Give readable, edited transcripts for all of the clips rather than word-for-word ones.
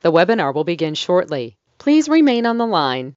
The webinar will begin shortly. Please remain on the line.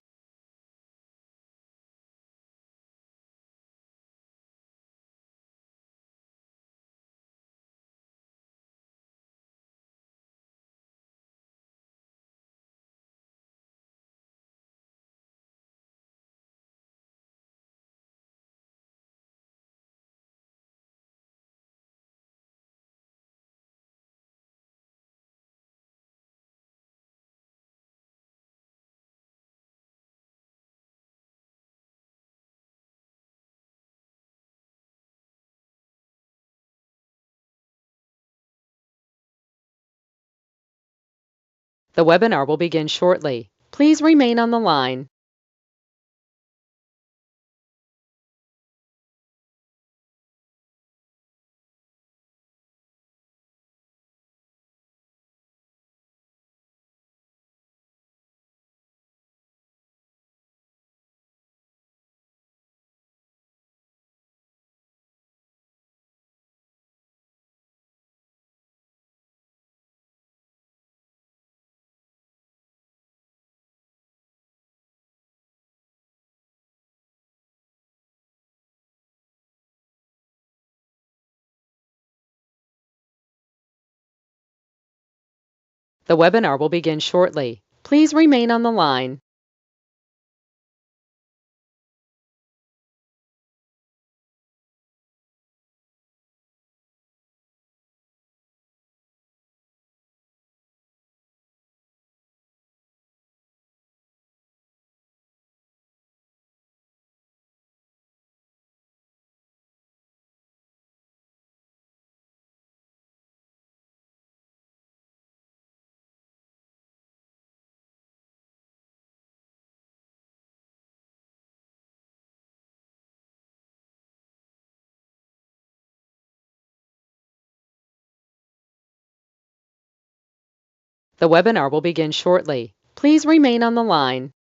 The webinar will begin shortly. Please remain on the line. The webinar will begin shortly. Please remain on the line. The webinar will begin shortly. Please remain on the line.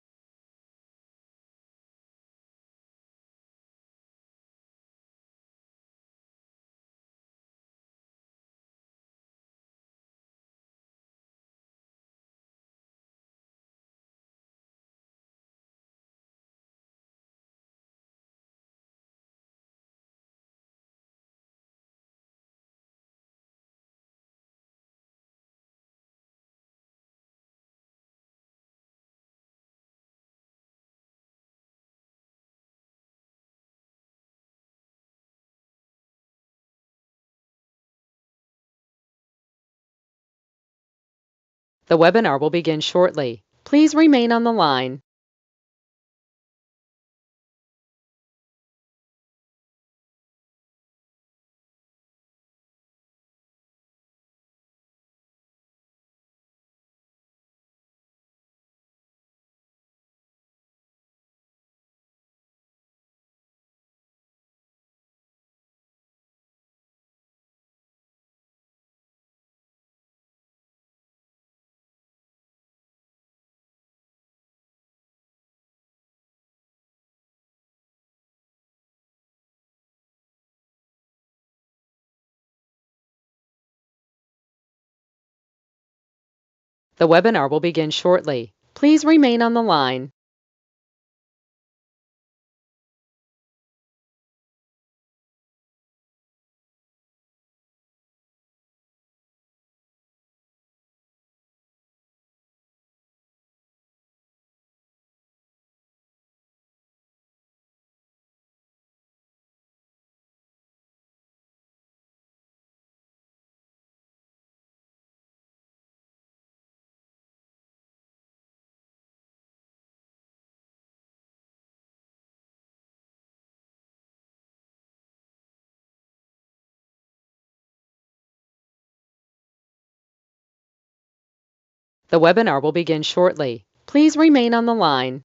The webinar will begin shortly. Please remain on the line. The webinar will begin shortly. Please remain on the line. The webinar will begin shortly. Please remain on the line.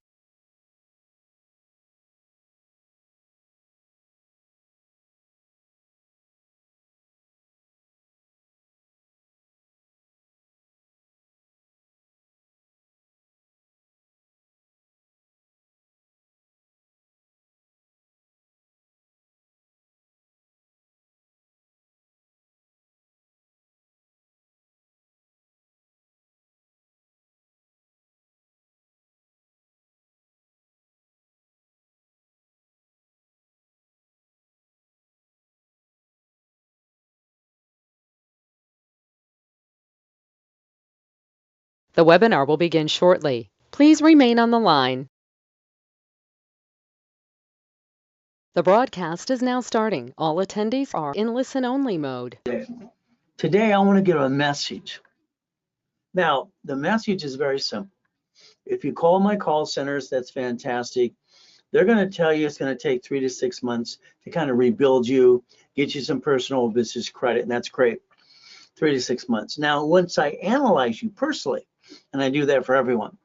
The webinar will begin shortly. Please remain on the line. The broadcast is now starting. All attendees are in listen-only mode. Today, I want to give a message. Now, the message is very simple. If you call my call centers, that's fantastic. They're going to tell you it's going to take 3 to 6 months to kind of rebuild you, get you some personal business credit, and that's great. 3 to 6 months. Now, once I analyze you personally, and I do that for everyone,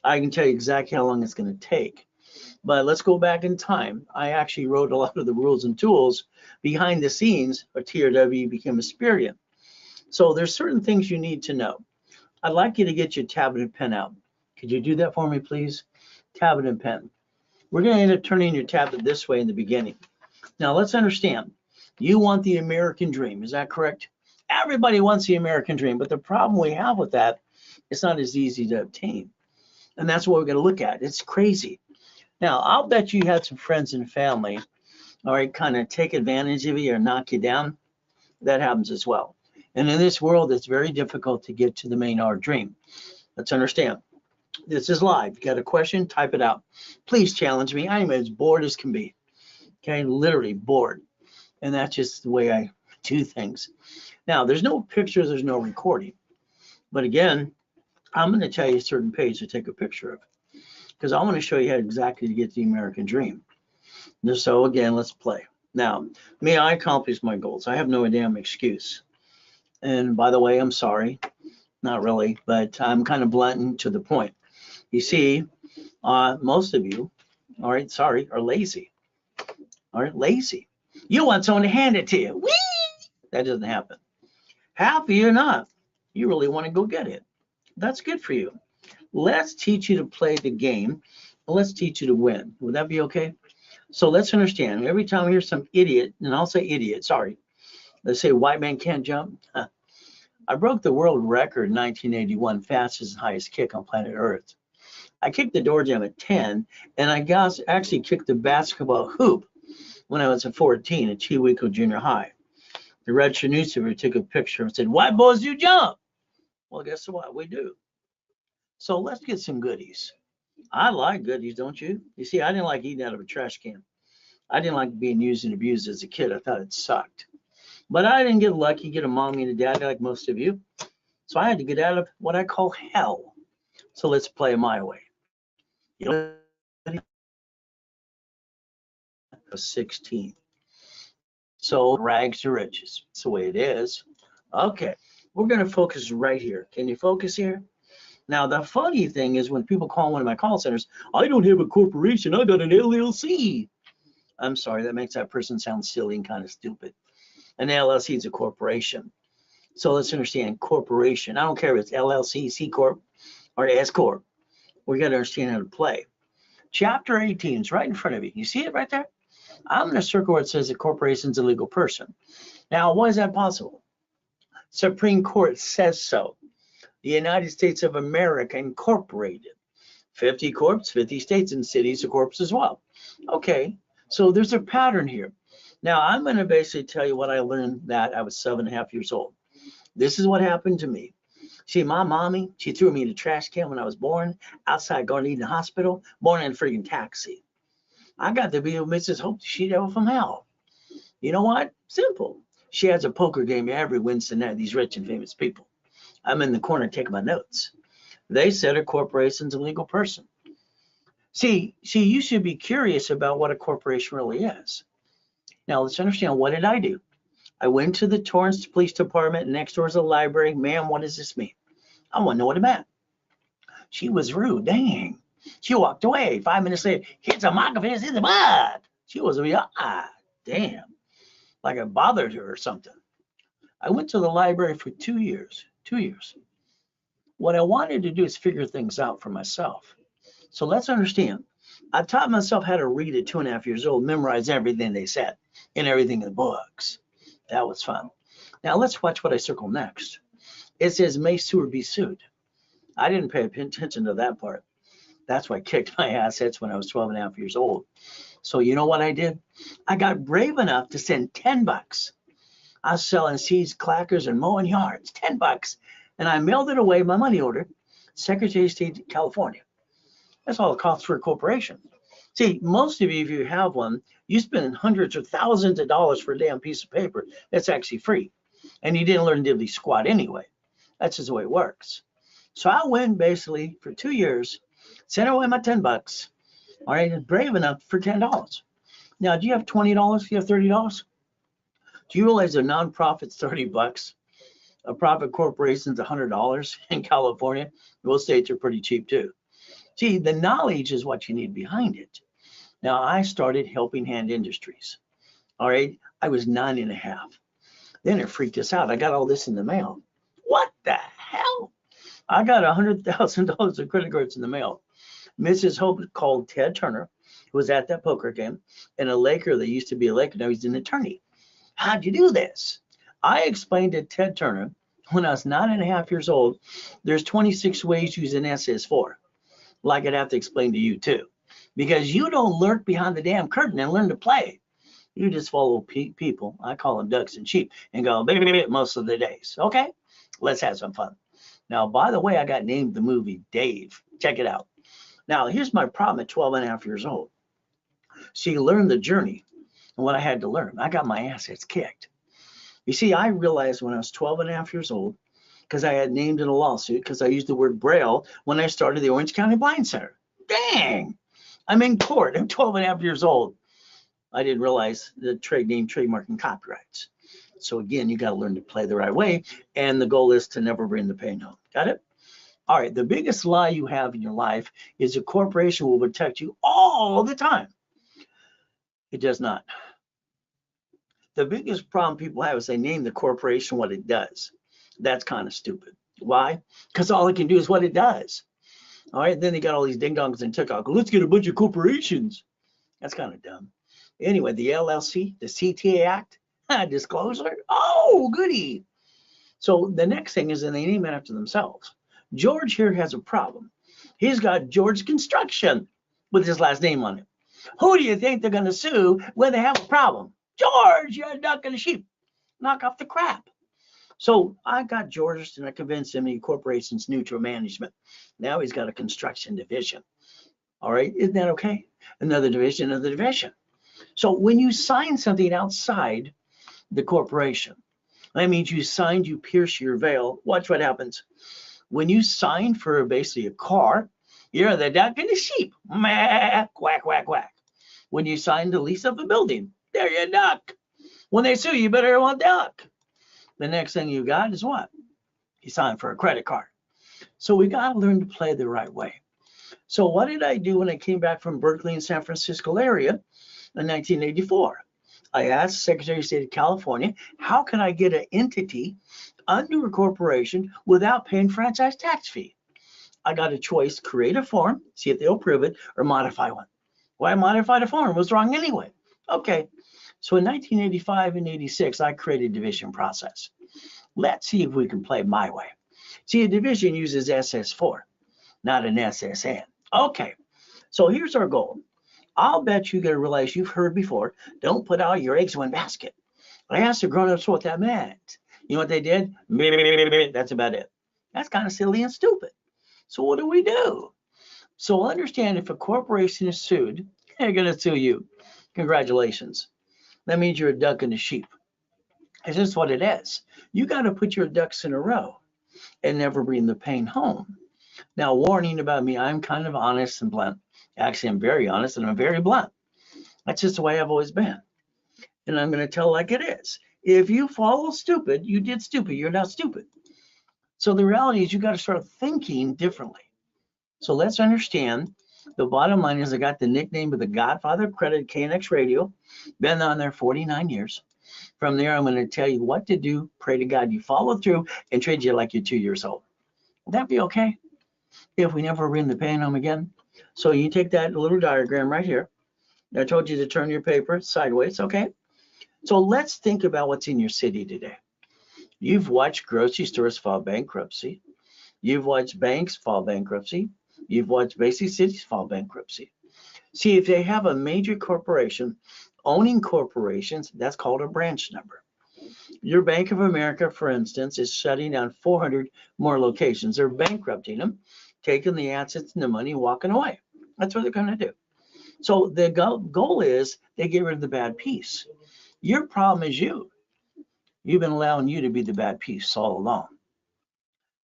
I can tell you exactly how long it's going to take. But let's go back in time. I actually wrote a lot of the rules and tools behind the scenes, or TRW became Experian. So there's certain things you need to know. I'd like you to get your tablet and pen out. Could you do that for me, please? Tablet and pen. We're going to end up turning your tablet this way in the beginning. Now, let's understand. You want the American dream. Is that correct? Everybody wants the American dream, but the problem we have with that, it's not as easy to obtain. And that's what we're going to look at. It's crazy. Now, I'll bet you had some friends and family, all right, kind of take advantage of you or knock you down. That happens as well. And in this world, it's very difficult to get to the main our dream. Let's understand. This is live. You got a question? Type it out. Please challenge me. I am as bored as can be. Okay, literally bored. And that's just the way I do things. Now, there's no pictures, there's no recording. But again, I'm going to tell you a certain page to take a picture of, because I want to show you how exactly to get the American dream. So again, let's play. Now, may I accomplish my goals? I have no damn excuse. And by the way, I'm sorry. Not really, but I'm kind of blunt and to the point. You see, most of you, all right, sorry, are lazy. All right, lazy. You want someone to hand it to you. Whee! That doesn't happen. Half of you are not. You really want to go get it. That's good for you. Let's teach you to play the game. Let's teach you to win. Would that be okay? So let's understand. Every time I hear some idiot, and I'll say idiot, sorry. Let's say white man can't jump. I broke the world record in 1981, fastest and highest kick on planet Earth. I kicked the door jam at 10, and I actually kicked the basketball hoop when I was at 14 at Chihuahua Junior High. The Register newspaper took a picture and said, "White boys do jump." Well, guess what? We do. So let's get some goodies. I like goodies, don't you? You see, I didn't like eating out of a trash can. I didn't like being used and abused as a kid. I thought it sucked. But I didn't get lucky, get a mommy and a daddy like most of you. So I had to get out of what I call hell. So let's play my way. You know, 16. So rags to riches. That's the way it is. Okay, we're going to focus right here. Can you focus here? Now, the funny thing is when people call one of my call centers, I don't have a corporation, I got an LLC. I'm sorry, that makes that person sound silly and kind of stupid. An LLC is a corporation. So let's understand corporation. I don't care if it's LLC, C Corp, or S Corp. We got to understand how to play. Chapter 18 is right in front of you. You see it right there? I'm going to circle where it says a corporation is a legal person. Now, why is that possible? Supreme Court says so. The United States of America Incorporated. 50 corps, 50 states and cities are corps as well. Okay, so there's a pattern here. Now, I'm going to basically tell you what I learned that I was 7.5 years old. This is what happened to me. See, my mommy, she threw me in a trash can when I was born, outside Garden Hospital, born in a freaking taxi. I got to be with Mrs. Hope, the she-devil from hell. You know what? Simple. She has a poker game every Wednesday night, these rich and famous people. I'm in the corner taking my notes. They said a corporation's a legal person. See, you should be curious about what a corporation really is. Now, let's understand, what did I do? I went to the Torrance Police Department. Next door is a library. Ma'am, what does this mean? I want to know what it meant. She was rude. Dang. She walked away. 5 minutes later, here's a microphone in the mud. She was damn. Like I bothered her or something. I went to the library for 2 years. 2 years. What I wanted to do is figure things out for myself. So let's understand. I taught myself how to read at 2.5 years old, memorize everything they said and everything in the books. That was fun. Now let's watch what I circle next. It says, may sue or be sued. I didn't pay attention to that part. That's why I kicked my assets when I was 12.5 years old. So you know what I did? I got brave enough to send $10. I was selling seeds, clackers, and mowing yards, $10. And I mailed it away, my money order, Secretary of State, California. That's all it costs for a corporation. See, most of you, if you have one, you spend hundreds or thousands of dollars for a damn piece of paper that's actually free. And you didn't learn diddly squat anyway. That's just the way it works. So I went basically for 2 years, sent away my $10. All right, and brave enough for $10. Now, do you have $20? Do you have $30? Do you realize a nonprofit's $30? A profit corporation's $100 in California? Most states are pretty cheap too. See, the knowledge is what you need behind it. Now, I started Helping Hand Industries. All right, I was 9.5. Then it freaked us out. I got all this in the mail. What the hell? I got $100,000 of credit cards in the mail. Mrs. Hope called Ted Turner, who was at that poker game, and a Laker that used to be a Laker, now he's an attorney. How'd you do this? I explained to Ted Turner when I was 9.5 years old, there's 26 ways to use an SS4. Like I'd have to explain to you too, because you don't lurk behind the damn curtain and learn to play. You just follow people, I call them ducks and sheep, and go most of the days. Okay, let's have some fun. Now, by the way, I got named the movie Dave. Check it out. Now, here's my problem at 12.5 years old. So you learn the journey and what I had to learn. I got my assets kicked. You see, I realized when I was 12.5 years old, because I had named in a lawsuit because I used the word Braille when I started the Orange County Blind Center. Dang, I'm in court. I'm 12.5 years old. I didn't realize the trade name, trademark, and copyrights. So again, you got to learn to play the right way. And the goal is to never bring the pain home. Got it? All right. The biggest lie you have in your life is a corporation will protect you all the time. It does not. The biggest problem people have is they name the corporation what it does. That's kind of stupid. Why? Because all it can do is what it does. All right. Then they got all these ding dongs and TikTok. Let's get a bunch of corporations. That's kind of dumb. Anyway, the LLC, the CTA Act, disclosure. Oh, goody. So the next thing is that they name it after themselves. George here has a problem. He's got George Construction with his last name on it. Who do you think they're going to sue when they have a problem? George, you're a duck and a sheep. Knock off the crap. So I got George and I convinced him the corporation's neutral management. Now he's got a construction division. All right, isn't that okay? Another division of the division. So when you sign something outside the corporation, that means you signed, you pierce your veil. Watch what happens. When you sign for basically a car, you're the duck and the sheep. Meh, quack, quack, quack. When you sign the lease of a building, there you duck. When they sue you, better want duck. The next thing you got is what? You signed for a credit card. So we got to learn to play the right way. So what did I do when I came back from Berkeley and San Francisco area in 1984? I asked the Secretary of State of California, how can I get an entity under a corporation without paying franchise tax fee? I got a choice, create a form, see if they'll approve it, or modify one. Why modify the form? It was wrong anyway. Okay. So in 1985 and 86, I created a division process. Let's see if we can play my way. See, a division uses SS4, not an SSN. Okay, so here's our goal. I'll bet you're going to realize you've heard before, don't put all your eggs in one basket. I asked the grown-ups what that meant. You know what they did? That's about it. That's kind of silly and stupid. So what do? So understand, if a corporation is sued, they're going to sue you. Congratulations. That means you're a duck and a sheep. It's just what it is. You got to put your ducks in a row and never bring the pain home. Now, warning about me, I'm kind of honest and blunt. Actually, I'm very honest and I'm very blunt. That's just the way I've always been. And I'm going to tell like it is. If you follow stupid, you did stupid. You're not stupid. So the reality is you got to start thinking differently. So let's understand. The bottom line is I got the nickname of the Godfather of Credit, KNX Radio. Been on there 49 years. From there, I'm going to tell you what to do. Pray to God you follow through and treat you like you're 2 years old. Would that be okay if we never bring the pain home again? So you take that little diagram right here. I told you to turn your paper sideways, okay? So let's think about what's in your city today. You've watched grocery stores file bankruptcy. You've watched banks file bankruptcy. You've watched basic cities file bankruptcy. See, if they have a major corporation owning corporations, that's called a branch number. Your Bank of America, for instance, is shutting down 400 more locations. They're bankrupting them taking the assets and the money and walking away. That's what they're going to do. So the goal is they get rid of the bad piece. Your problem is you. You've been allowing you to be the bad piece all along.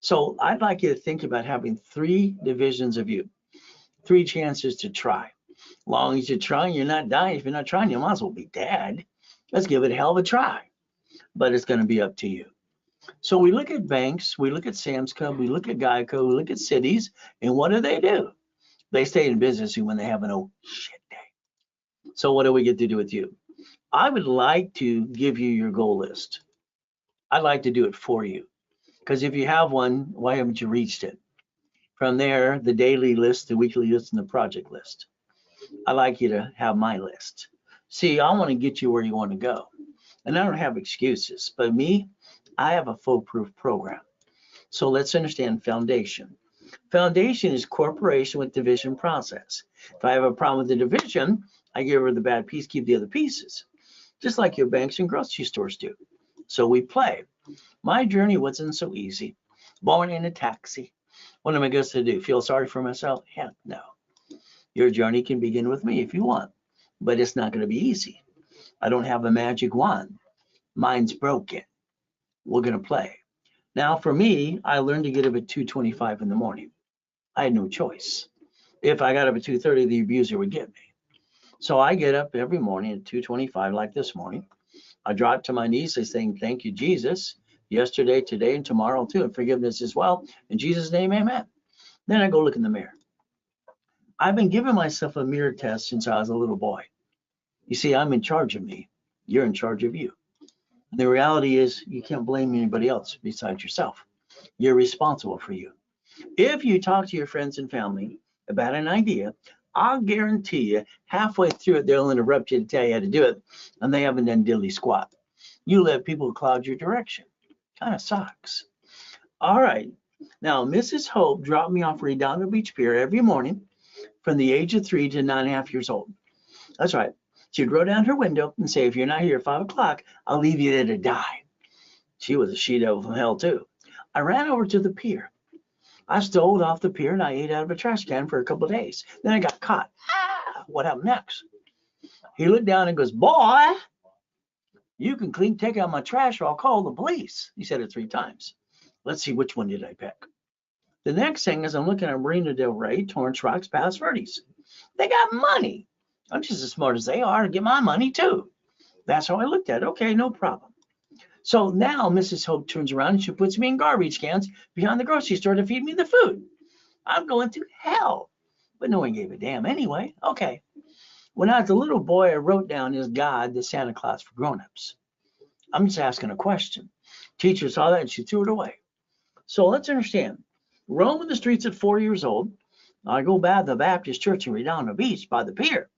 So I'd like you to think about having 3 divisions of you, 3 chances to try. As long as you're trying, you're not dying. If you're not trying, you might as well be dead. Let's give it a hell of a try. But it's going to be up to you. So we look at banks, we look at Sam's Club, we look at Geico, we look at cities, and what do? They stay in business when they have an oh shit day. So what do we get to do with you? I would like to give you your goal list. I'd like to do it for you. Because if you have one, why haven't you reached it? From there, the daily list, the weekly list, and the project list. I'd like you to have my list. See, I want to get you where you want to go. And I don't have excuses. But me, I have a foolproof program. So let's understand foundation. Foundation is corporation with division process. If I have a problem with the division, I get rid of the bad piece, keep the other pieces. Just like your banks and grocery stores do. So we play. My journey wasn't so easy. Born in a taxi. What am I supposed to do? Feel sorry for myself? Heck no. Your journey can begin with me if you want, but it's not going to be easy. I don't have a magic wand. Mine's broken. We're going to play. Now, for me, I learned to get up at 2:25 in the morning. I had no choice. If I got up at 2:30, the abuser would get me. So I get up every morning at 2:25, like this morning. I drop to my knees, I saying, thank you, Jesus, yesterday, today, and tomorrow too, and forgiveness as well. In Jesus' name, amen. Then I go look in the mirror. I've been giving myself a mirror test since I was a little boy. You see, I'm in charge of me. You're in charge of you. The reality is you can't blame anybody else besides yourself. You're responsible for you. If you talk to your friends and family about an idea, I'll guarantee you halfway through it, they'll interrupt you to tell you how to do it, and they haven't done diddly squat. You let people cloud your direction. Kind of sucks. All right. Now, Mrs. Hope dropped me off Redondo Beach Pier every morning from the age of 3 to 9.5 years old. That's right. She'd roll down her window and say, if you're not here at 5 o'clock, I'll leave you there to die. She was a she-devil from hell, too. I ran over to the pier. I stole off the pier and I ate out of a trash can for a couple of days. Then I got caught. What happened next? He looked down and goes, boy, you can take out my trash or I'll call the police. He said it 3 times. Let's see, which one did I pick? The next thing is I'm looking at Marina Del Rey, Torrance Rocks, Palos Verdes. They got money. I'm just as smart as they are to get my money too. That's how I looked at it. Okay, no problem. So now Mrs. Hope turns around and she puts me in garbage cans behind the grocery store to feed me the food. I'm going to hell. But no one gave a damn anyway. Okay. When I was a little boy, I wrote down as God the Santa Claus for grown-ups. I'm just asking a question. Teacher saw that and she threw it away. So let's understand. Roaming the streets at 4 years old, I go by the Baptist Church in Redondo Beach by the pier.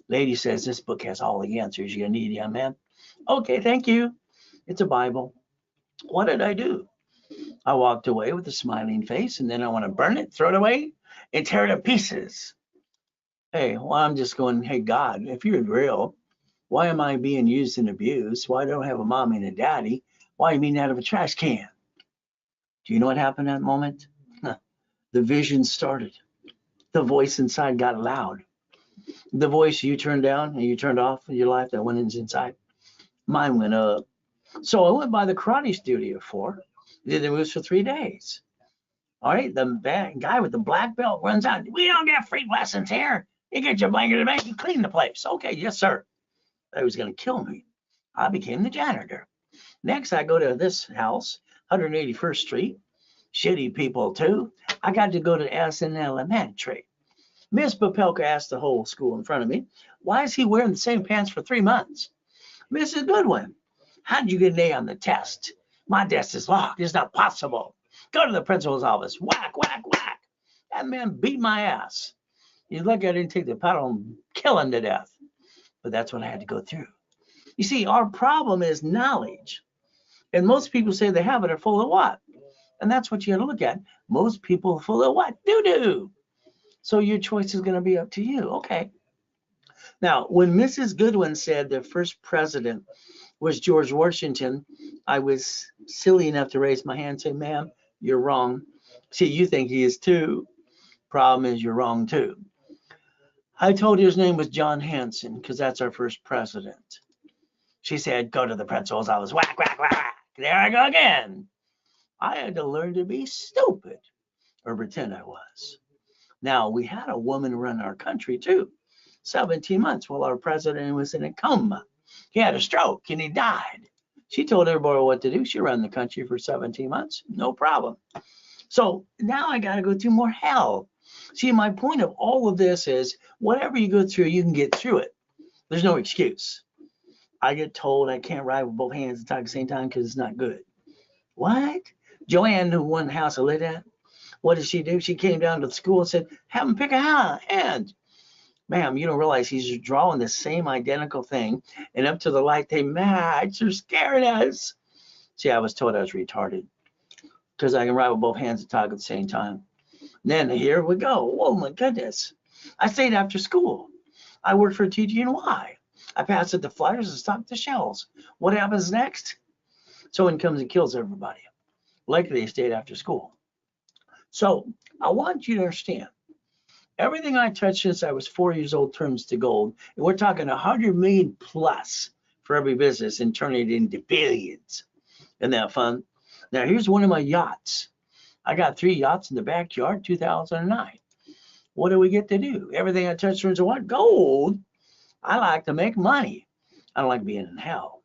Lady says, this book has all the answers you need, young man. Okay, thank you. It's a Bible. What did I do? I walked away with a smiling face, and then I want to burn it, throw it away, and tear it to pieces. Hey, well, I'm just going, hey, God, if you're real, why am I being used and abused? Why don't I have a mommy and a daddy? Why are you being out of a trash can? Do you know what happened at that moment? The vision started. The voice inside got loud. The voice you turned down and you turned off in your life that went inside, mine went up. So I went by the karate studio did the moves for 3 days. All right, the guy with the black belt runs out. We don't get free lessons here. You get your blanket and make you clean the place. Okay, yes, sir. He was going to kill me. I became the janitor. Next, I go to this house, 181st Street. Shitty people, too. I got to go to Addison Elementary. Miss Popelka asked the whole school in front of me, why is he wearing the same pants for 3 months? Mrs. Goodwin, how did you get an A on the test? My desk is locked. It's not possible. Go to the principal's office. Whack, whack, whack. That man beat my ass. He's lucky I didn't take the paddle and kill him to death. But that's what I had to go through. You see, our problem is knowledge. And most people say they have it are full of what? And that's what you got to look at. Most people are full of what? Doo-doo. So your choice is going to be up to you. Okay. Now, when Mrs. Goodwin said the first president was George Washington, I was silly enough to raise my hand and say, ma'am, you're wrong. See, you think he is too. Problem is, you're wrong too. I told her his name was John Hanson because that's our first president. She said, go to the pretzels. I was whack, whack, whack, whack. There I go again. I had to learn to be stupid or pretend I was. Now, we had a woman run our country too, 17 months while our president was in a coma. He had a stroke and he died. She told everybody what to do. She ran the country for 17 months, no problem. So now I got to go through more hell. See, my point of all of this is whatever you go through, you can get through it. There's no excuse. I get told I can't ride with both hands and talk at the same time because it's not good. What? Joanne, who won the house I lived at, what did she do? She came down to the school and said, have him pick a hand. Ma'am, you don't realize he's drawing the same identical thing, and up to the light they match. They're scaring us. See, I was told I was retarded because I can ride with both hands and talk at the same time. And then here we go. Oh my goodness. I stayed after school. I worked for TG&Y. I passed at the flyers and stopped the shells. What happens next? Someone comes and kills everybody. Likely they stayed after school. So I want you to understand, everything I touched since I was 4 years old turns to gold. And we're talking 100 million plus for every business and turn it into billions. Isn't that fun? Now here's one of my yachts. I got 3 yachts in the backyard, 2009. What do we get to do? Everything I touch turns to what? Gold. I like to make money. I don't like being in hell.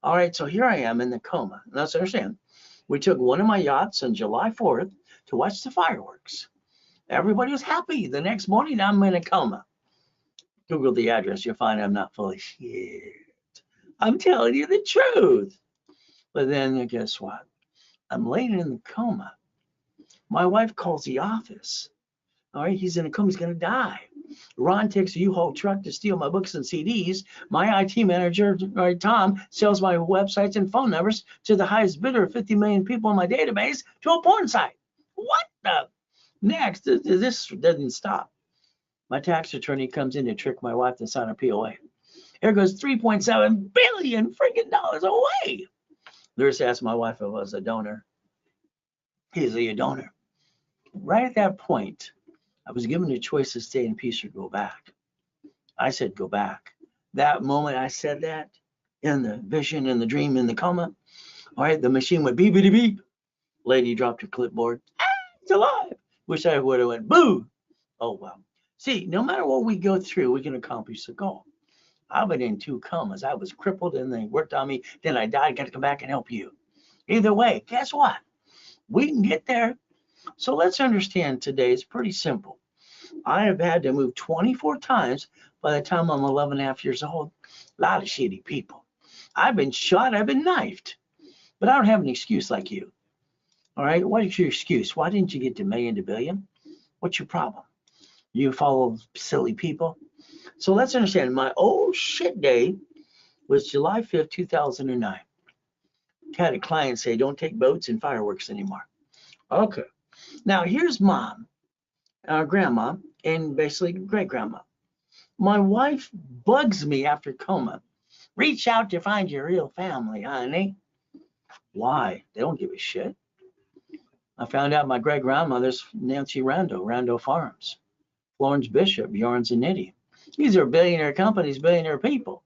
All right, so here I am in the coma. Let's understand. We took one of my yachts on July 4th to watch the fireworks. Everybody was happy. The next morning, I'm in a coma. Google the address. You'll find I'm not full of shit. I'm telling you the truth. But then guess what? I'm laying in the coma. My wife calls the office. All right, he's in a coma. He's going to die. Ron takes a U-Haul truck to steal my books and CDs. My IT manager, Tom, sells my websites and phone numbers to the highest bidder of 50 million people in my database to a porn site. What the? Next, this doesn't stop. My tax attorney comes in to trick my wife to sign a POA. Here goes $3.7 billion freaking dollars away. Nurse asked my wife if I was a donor. Is he a donor? Right at that point, I was given a choice to stay in peace or go back. I said, go back. That moment I said that, in the vision, in the dream, in the coma, all right, the machine went beep, beep, beep. Lady dropped her clipboard. Ah, it's alive. Wish I would have went boo. Oh, well. See, no matter what we go through, we can accomplish the goal. I've been in 2 comas. I was crippled and they worked on me. Then I died. Got to come back and help you. Either way, guess what? We can get there. So let's understand today. It's pretty simple. I have had to move 24 times by the time I'm 11 and a half years old. A lot of shitty people. I've been shot. I've been knifed. But I don't have an excuse like you. All right, what is your excuse? Why didn't you get to million to billion? What's your problem? You follow silly people? So let's understand, my oh shit day was July 5th, 2009. I had a client say, don't take boats and fireworks anymore. Okay, now here's mom, grandma, and basically great grandma. My wife bugs me after coma. Reach out to find your real family, honey. Why? They don't give a shit. I found out my great grandmother's Nancy Rando, Rando Farms, Florence Bishop, Yarns and Nitty. These are billionaire companies, billionaire people.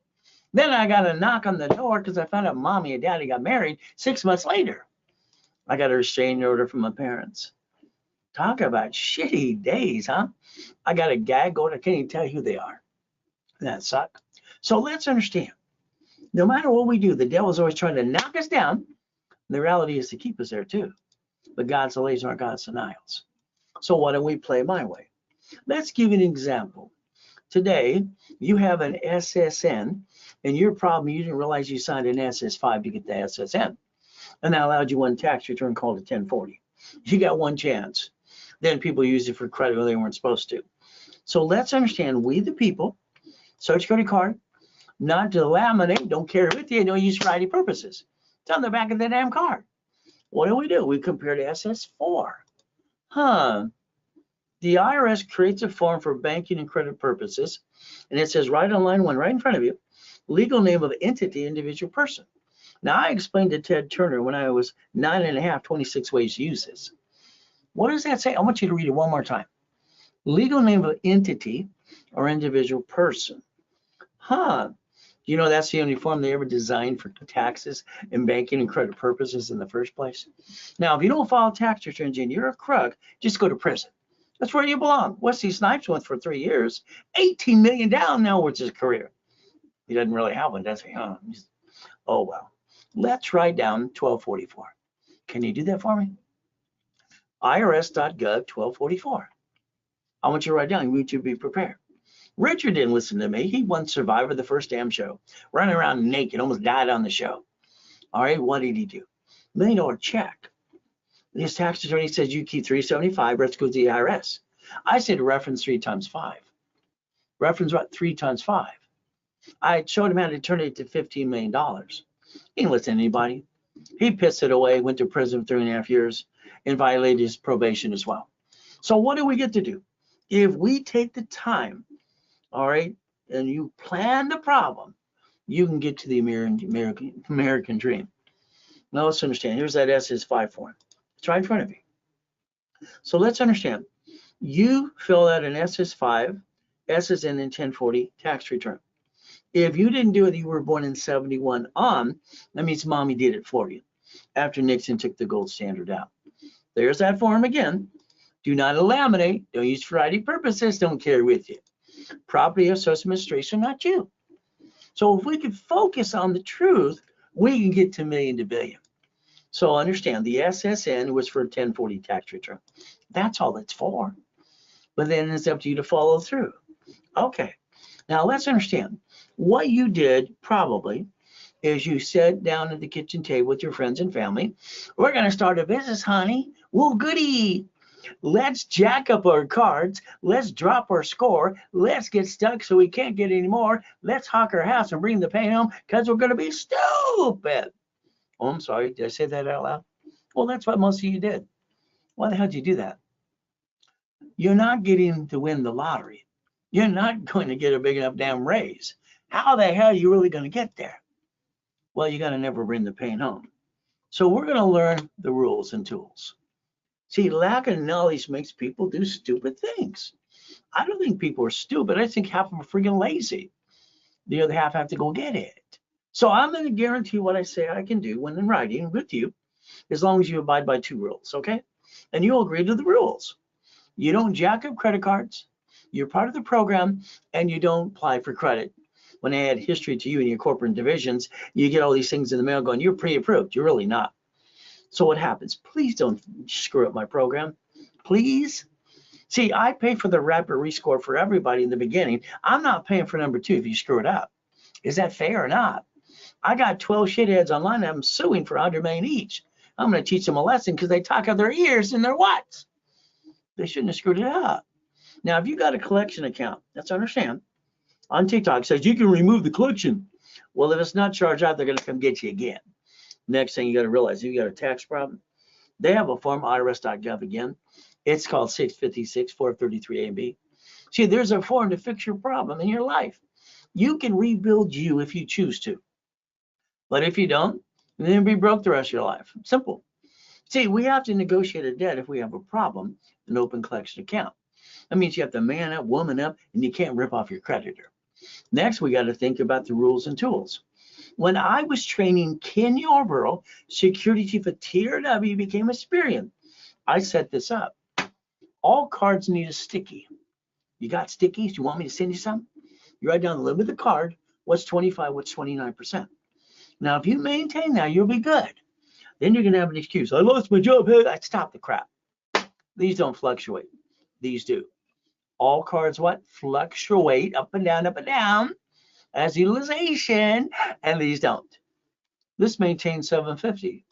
Then I got a knock on the door because I found out mommy and daddy got married 6 months later. I got a restraining order from my parents. Talk about shitty days, huh? I got a gag order. I can't even tell you who they are. That suck. So let's understand. No matter what we do, the devil's always trying to knock us down. The reality is to keep us there too. But God's delays aren't God's denials. So why don't we play my way? Let's give you an example. Today, you have an SSN, and your problem, you didn't realize you signed an SS5 to get the SSN. And that allowed you one tax return called a 1040. You got one chance. Then people use it for credit when they weren't supposed to. So let's understand, we the people, Social Security card, not to laminate, don't carry it with you, no use for ID purposes. It's on the back of the damn card. What do? We compare to SS4. The IRS creates a form for banking and credit purposes, and it says right on line 1, right in front of you, legal name of entity, individual person. Now, I explained to Ted Turner when I was 9 and a half, 26 ways to use this. What does that say? I want you to read it one more time. Legal name of entity or individual person. Huh. You know that's the only form they ever designed for taxes and banking and credit purposes in the first place. Now, if you don't file tax returns and you're a crook, just go to prison. That's where you belong. Wesley Snipes went for 3 years, 18 million down now with his career. He doesn't really have one, does he? Huh? Oh, well. Let's write down 1244. Can you do that for me? IRS.gov 1244. I want you to write down. You need to be prepared. Richard didn't listen to me. He won Survivor the first damn show, running around naked, almost died on the show. All right, what did he do? $1 million check. His tax attorney says you keep 375. Let's go to the IRS. I said reference 3 times 5. Reference what? 3 times 5. I showed him how to turn it to $15 million. He didn't listen to anybody. He pissed it away, went to prison for 3.5 years, and violated his probation as well. So what do we get to do? If we take the time, all right, and you plan the problem, you can get to the American dream. Now let's understand. Here's that SS5 form. It's right in front of you. So let's understand. You fill out an SS5, S is in 1040 tax return. If you didn't do it, you were born in 71 on, that means mommy did it for you after Nixon took the gold standard out. There's that form again. Do not laminate. Don't use for ID purposes. Don't carry with you. Property of social administration, not you. So if we could focus on the truth, we can get to million to billion. So understand the SSN was for 1040 tax return. That's all it's for. But then it's up to you to follow through. Okay. Now let's understand. What you did probably is you sat down at the kitchen table with your friends and family. We're going to start a business, honey. Well, goody. Let's jack up our cards. Let's drop our score. Let's get stuck so we can't get any more. Let's hawk our house and bring the pain home because we're going to be stupid. Oh, I'm sorry. Did I say that out loud? Well, that's what most of you did. Why the hell did you do that? You're not getting to win the lottery. You're not going to get a big enough damn raise. How the hell are you really going to get there? Well, you got to never bring the pain home. So we're going to learn the rules and tools. See, lack of knowledge makes people do stupid things. I don't think people are stupid. I think half of them are freaking lazy. The other half have to go get it. So I'm going to guarantee what I say I can do when in writing with you, as long as you abide by 2 rules, okay? And you'll agree to the rules. You don't jack up credit cards. You're part of the program, and you don't apply for credit. When they add history to you in your corporate divisions, you get all these things in the mail going, you're pre-approved. You're really not. So what happens? Please don't screw up my program. Please. See, I pay for the rapid rescore for everybody in the beginning. I'm not paying for number 2 if you screw it up. Is that fair or not? I got 12 shitheads online I'm suing for $100 million each. I'm going to teach them a lesson because they talk out their ears and their what? They shouldn't have screwed it up. Now, if you got a collection account, let's understand. On TikTok, it says you can remove the collection. Well, if it's not charged out, they're going to come get you again. Next thing you got to realize, if you got a tax problem, they have a form, irs.gov again. It's called 656-433-AB. See, there's a form to fix your problem in your life. You can rebuild you if you choose to. But if you don't, then you'll be broke the rest of your life. Simple. See, we have to negotiate a debt if we have a problem, an open collection account. That means you have to man up, woman up, and you can't rip off your creditor. Next, we got to think about the rules and tools. When I was training Ken Yarborough, security chief at TRW, became experienced, I set this up. All cards need a sticky. You got stickies? You want me to send you some? You write down the limit of the card. What's 25? What's 29%? Now, if you maintain that, you'll be good. Then you're going to have an excuse. I lost my job. I stop the crap. These don't fluctuate. These do. All cards what? Fluctuate up and down as utilization, and these don't. This maintains 750.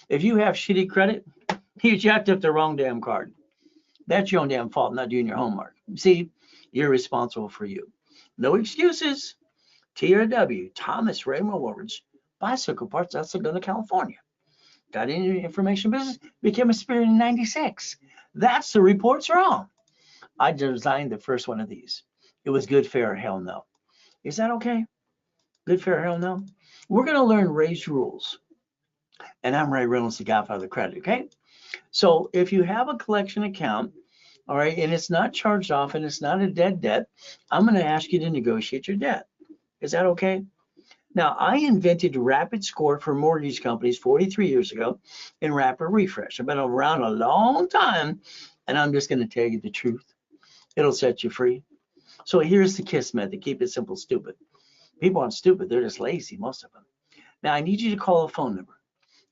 If you have shitty credit, you jacked up the wrong damn card. That's your own damn fault, not doing your homework. See, you're responsible for you. No excuses. TRW, Thomas Raymond Awards, bicycle parts, that's Laguna, California. Got into the information business, became a spirit in 96. That's the report's wrong. I designed the first one of these. It was good, fair, hell no. Is that okay? Good, fair, hell no? We're going to learn Ray's rules. And I'm Ray Reynolds, the godfather of the credit, okay? So if you have a collection account, All right, and it's not charged off and it's not a dead debt. I'm going to ask you to negotiate your debt. Is that okay? Now, I invented Rapid Score for mortgage companies 43 years ago in Rapid Refresh. I've been around a long time, and I'm just going to tell you the truth. It'll set you free. So here's the KISS method. Keep it simple, stupid. People aren't stupid. They're just lazy, most of them. Now, I need you to call a phone number.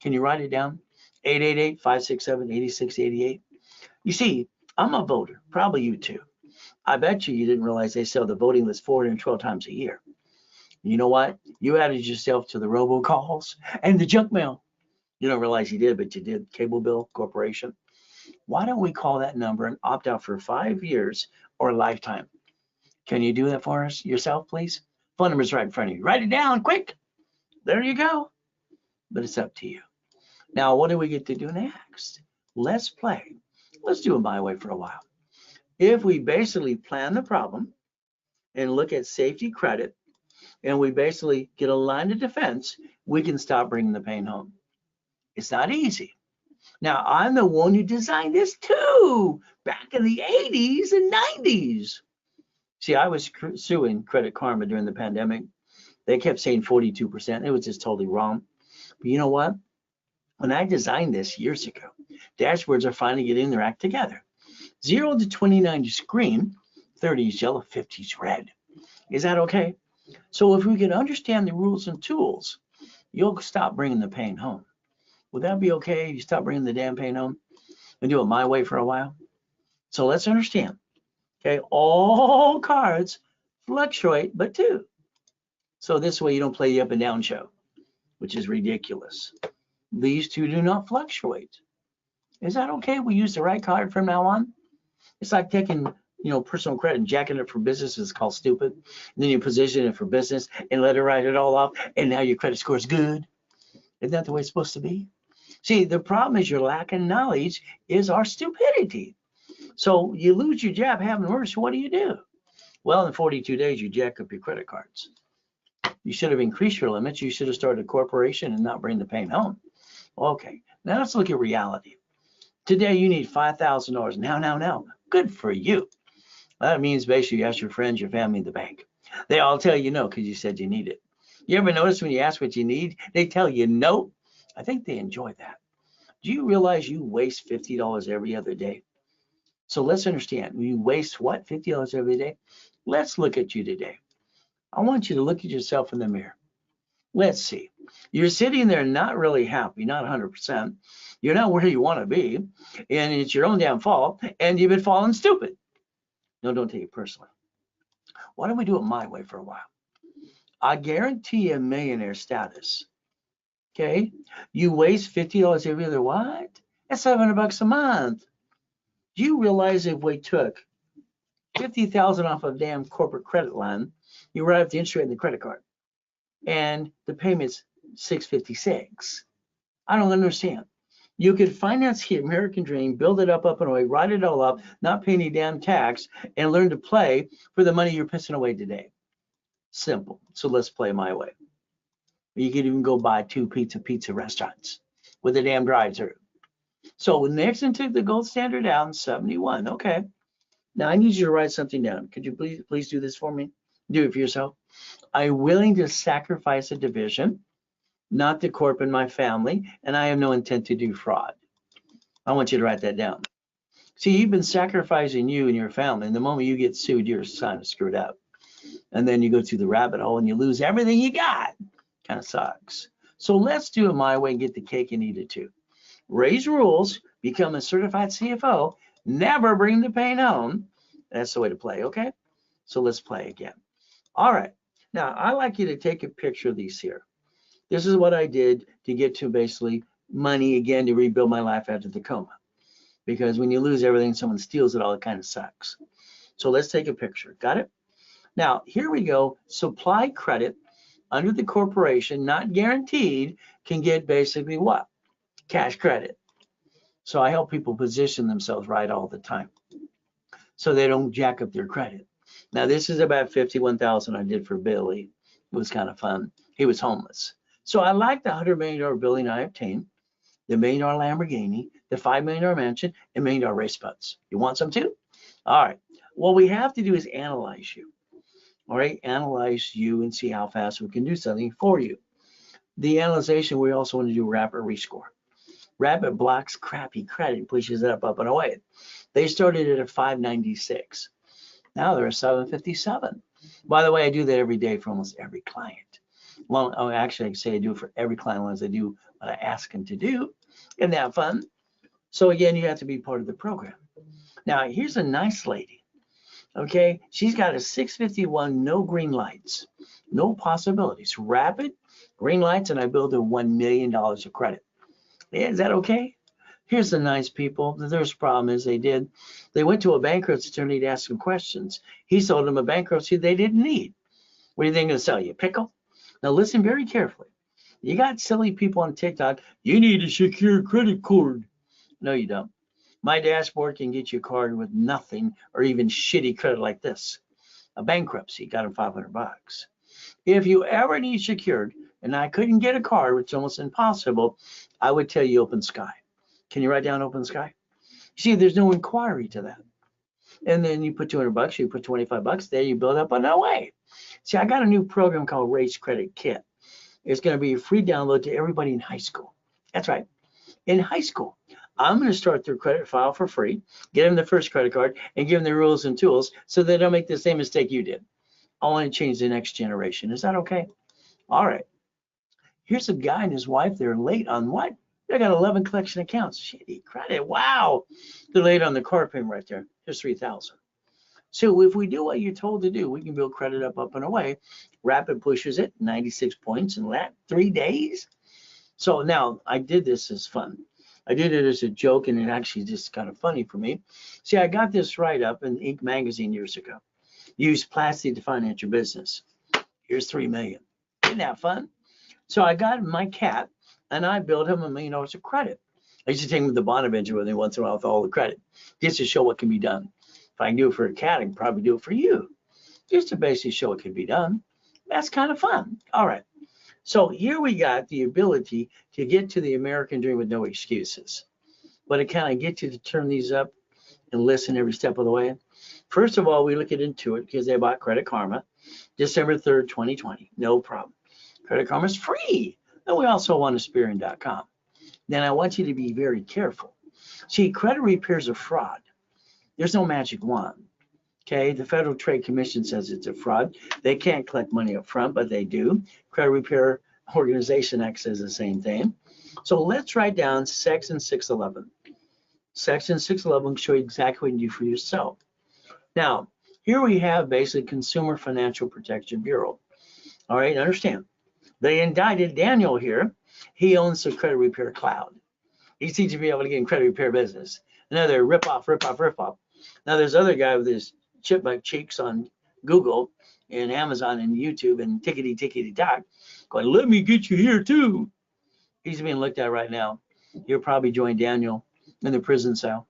Can you write it down? 888-567-8688. You see, I'm a voter, probably you too. I bet you didn't realize they sell the voting list 412 times a year. You know what? You added yourself to the robocalls and the junk mail. You don't realize you did, but you did. Cable Bill Corporation. Why don't we call that number and opt out for 5 years or a lifetime? Can you do that for us yourself, please? Phone number's right in front of you. Write it down quick. There you go. But it's up to you. Now, what do we get to do next? Let's play. Let's do it my way for a while. If we basically plan the problem and look at safety credit, and we basically get a line of defense, we can stop bringing the pain home. It's not easy. Now, I'm the one who designed this too, back in the 80s and 90s. See, I was suing Credit Karma during the pandemic. They kept saying 42%. It was just totally wrong. But you know what? When I designed this years ago, dashboards are finally getting their act together. 0 to 29 is green, 30 is yellow, 50 is red. Is that okay? So if we can understand the rules and tools, you'll stop bringing the pain home. Would that be okay if you stop bringing the damn pain home and do it my way for a while? So let's understand, okay, all cards fluctuate but two. So this way you don't play the up and down show, which is ridiculous. These two do not fluctuate. Is that okay? We use the right card from now on? It's like taking, personal credit and jacking it for business is called stupid. And then you position it for business and let it write it all off, and now your credit score is good. Isn't that the way it's supposed to be? See, the problem is your lack of knowledge is our stupidity. So you lose your job having worse, what do? Well, in 42 days, you jack up your credit cards. You should have increased your limits. You should have started a corporation and not bring the pain home. Okay, now let's look at reality. Today, you need $5,000. Now. Good for you. That means basically you ask your friends, your family, the bank. They all tell you no because you said you need it. You ever notice when you ask what you need, they tell you no? I think they enjoy that. Do you realize you waste $50 every other day? So let's understand, you waste what, $50 every day? Let's look at you today. I want you to look at yourself in the mirror. Let's see. You're sitting there not really happy, not 100%. You're not where you want to be, and it's your own damn fault, and you've been falling stupid. No, don't take it personally. Why don't we do it my way for a while? I guarantee you millionaire status. Okay? You waste $50 every other what? That's $700 a month. Do you realize if we took $50,000 off of a damn corporate credit line, you write up the interest rate in the credit card, and the payment's $656? I don't understand. You could finance the American dream, build it up and away, write it all up, not pay any damn tax, and learn to play for the money you're pissing away today. Simple. So let's play my way. You could even go buy 2 pizza restaurants with a damn drive-through. So Nixon took the gold standard out in 71. Okay. Now I need you to write something down. Could you please do this for me? Do it for yourself. I'm willing to sacrifice a division, not the corp and my family, and I have no intent to do fraud. I want you to write that down. See, you've been sacrificing you and your family, and the moment you get sued, you're kind of screwed up. And then you go through the rabbit hole and you lose everything you got. Kind of sucks. So let's do it my way and get the cake and eat it too. Raise rules, become a certified CFO, never bring the pain home. That's the way to play, okay? So let's play again. All right. Now, I'd like you to take a picture of these here. This is what I did to get to basically money again to rebuild my life after the coma. Because when you lose everything, someone steals it all, it kind of sucks. So let's take a picture. Got it? Now, here we go. Supply credit under the corporation, not guaranteed, can get basically what? Cash credit. So I help people position themselves right all the time so they don't jack up their credit. Now, this is about $51,000 I did for Billy. It was kind of fun. He was homeless. So I like the $100 million building I obtained, the $1 million Lamborghini, the $5 million mansion, and $1 million race boats. You want some too? All right. What we have to do is analyze you. All right. Analyze you and see how fast we can do something for you. The analyzation, we also want to do rapid rescore. Rapid blocks crappy credit, pushes it up and away. They started at a 596. Now they're a 757. By the way, I do that every day for almost every client. Well, actually, I can say I do it for every client as I do what I ask them to do. Isn't that fun? So again, you have to be part of the program. Now, here's a nice lady. Okay, she's got a 651, no green lights, no possibilities. Rapid green lights, and I build her $1 million of credit. Yeah, is that okay? Here's the nice people. Their problem is they went to a bankruptcy attorney to ask some questions. He sold them a bankruptcy they didn't need. What do you think he'll sell you? Pickle? Now listen very carefully. You got silly people on TikTok. You need a secure credit card. No, you don't. My dashboard can get you a card with nothing or even shitty credit like this. A bankruptcy got him $500. If you ever need secured, and I couldn't get a card, which is almost impossible, I would tell you Open Sky. Can you write down Open Sky? See, there's no inquiry to that. And then you put $200, you put $25 there, you build up on no way. See, I got a new program called Race Credit Kit. It's going to be a free download to everybody in high school. That's right. In high school, I'm going to start their credit file for free, get them the first credit card, and give them the rules and tools so they don't make the same mistake you did. I want to change the next generation. Is that okay? All right. Here's a guy and his wife. They're late on what? They got 11 collection accounts. Shitty credit. Wow. They're late on the car payment right there. Here's 3,000. So if we do what you're told to do, we can build credit up and away. Rapid pushes it 96 points in that 3 days. So now I did this as fun. I did it as a joke, and it actually just kind of funny for me. See, I got this write-up in Inc. magazine years ago. Use plastic to finance your business. Here's $3 million. Isn't that fun? So I got my cat, and I built him $1 million of credit. I used to take him to the Bonaventure with me once in a while with all the credit, just to show what can be done. If I can do it for a cat, I can probably do it for you, just to basically show it can be done. That's kind of fun. All right. So here we got the ability to get to the American dream with no excuses. But can I get you to turn these up and listen every step of the way? First of all, we look at Intuit because they bought Credit Karma, December 3rd, 2020. No problem. Credit Karma is free. And we also want Aspirin.com. Then I want you to be very careful. See, credit repair is a fraud. There's no magic wand. Okay, the Federal Trade Commission says it's a fraud. They can't collect money up front, but they do. Credit Repair Organization Act says the same thing. So let's write down Section 611. Section 611 will show you exactly what you do for yourself. Now, here we have basically Consumer Financial Protection Bureau. All right, understand. They indicted Daniel here. He owns the Credit Repair Cloud. He seems to be able to get in credit repair business. Another rip-off. Now there's other guy with his chipmunk cheeks on Google and Amazon and YouTube and tickety-tock going, let me get you here too. He's being looked at right now. He'll probably join Daniel in the prison cell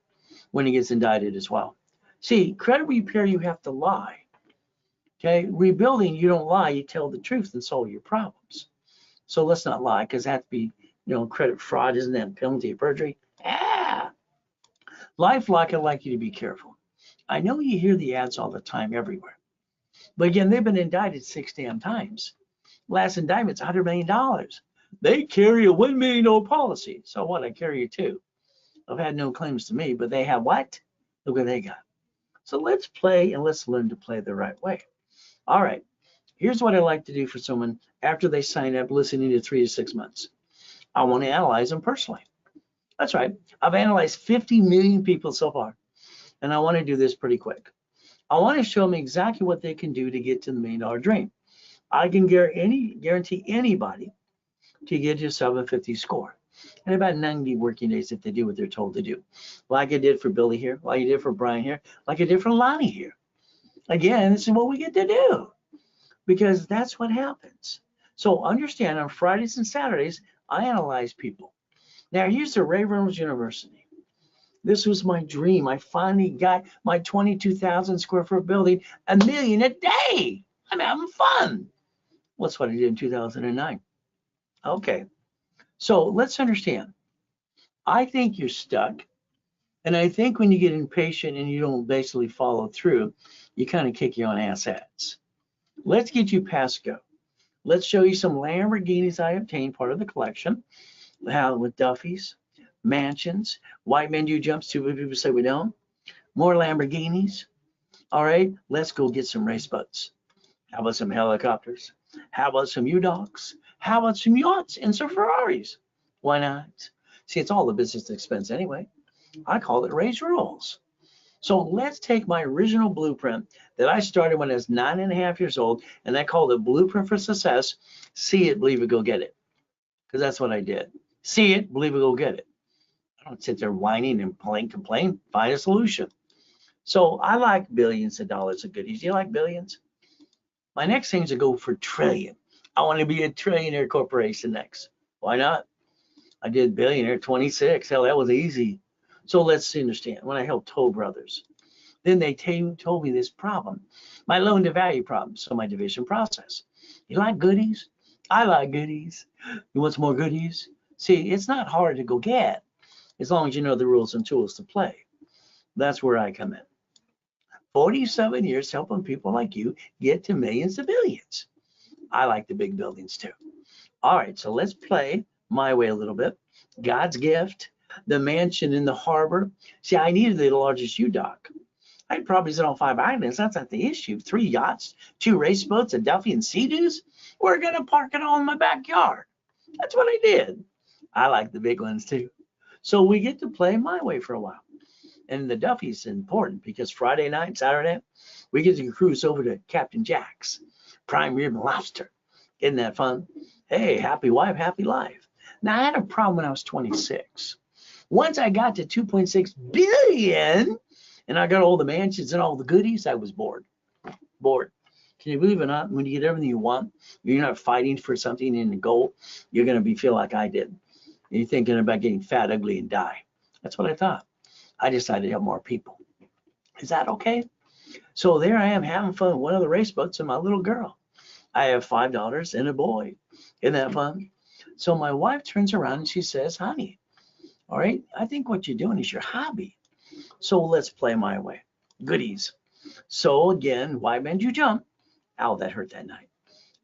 when he gets indicted as well. See, credit repair, you have to lie. Okay, rebuilding, you don't lie, you tell the truth and solve your problems. So let's not lie, because that'd be, credit fraud, isn't that a penalty of perjury? LifeLock, I'd like you to be careful. I know you hear the ads all the time everywhere. But again, they've been indicted 6 damn times. Last indictment's $100 million. They carry a $1 million policy. So what? I carry 2. I've had no claims to me, but they have what? Look what they got. So let's play and let's learn to play the right way. All right. Here's what I like to do for someone after they sign up listening to 3 to 6 months. I want to analyze them personally. That's right. I've analyzed 50 million people so far, and I want to do this pretty quick. I want to show them exactly what they can do to get to the $1 million dream. I can guarantee anybody to get to a 750 score in about 90 working days if they do what they're told to do. Like I did for Billy here, like I did for Brian here, like I did for Lonnie here. Again, this is what we get to do because that's what happens. So understand, on Fridays and Saturdays, I analyze people. Now, here's the Ray Reynolds University. This was my dream. I finally got my 22,000 square foot building, $1 million a day. I'm having fun. That's what I did in 2009. Okay, so let's understand. I think you're stuck. And I think when you get impatient and you don't basically follow through, you kind of kick your own assets. Let's get you past go. Let's show you some Lamborghinis I obtained, part of the collection, with Duffy's, mansions, white men do jumps too, but people say we don't. More Lamborghinis. All right, let's go get some race boats. How about some helicopters? How about some U-Docks? How about some yachts and some Ferraris? Why not? See, it's all the business expense anyway. I call it raise rules. So let's take my original blueprint that I started when I was 9.5 years old, and I called it Blueprint for Success. See it, believe it, go get it. Because that's what I did. See it, believe it, go get it. I don't sit there whining and complain. Find a solution. So I like billions of dollars of goodies. Do you like billions? My next thing is to go for trillion. I want to be a trillionaire corporation next. Why not? I did billionaire 26. Hell, that was easy. So let's understand. When I helped Toll Brothers, then they told me this problem, my loan to value problem. So my division process. You like goodies? I like goodies. You want some more goodies? See, it's not hard to go get as long as you know the rules and tools to play. That's where I come in. 47 years helping people like you get to millions of billions. I like the big buildings too. All right, so let's play my way a little bit. God's gift, the mansion in the harbor. See, I needed the largest U-Dock. I'd probably sit on 5 islands. That's not the issue. 3 yachts, 2 race boats, a Duffy and Sea-Doos. We're going to park it all in my backyard. That's what I did. I like the big ones too. So we get to play my way for a while. And the Duffy's important because Friday night, Saturday night, we get to cruise over to Captain Jack's, prime rib and lobster. Isn't that fun? Hey, happy wife, happy life. Now, I had a problem when I was 26. Once I got to 2.6 billion and I got all the mansions and all the goodies, I was bored. Bored. Can you believe it or not? When you get everything you want, you're not fighting for something in the goal, you're going to feel like I did. You're thinking about getting fat, ugly, and die. That's what I thought. I decided to help more people. Is that okay? So there I am having fun with one of the race boats and my little girl. I have 5 daughters and a boy. Isn't that fun? So my wife turns around and she says, honey, all right, I think what you're doing is your hobby. So let's play my way. Goodies. So again, why made you jump? Ow, that hurt that night.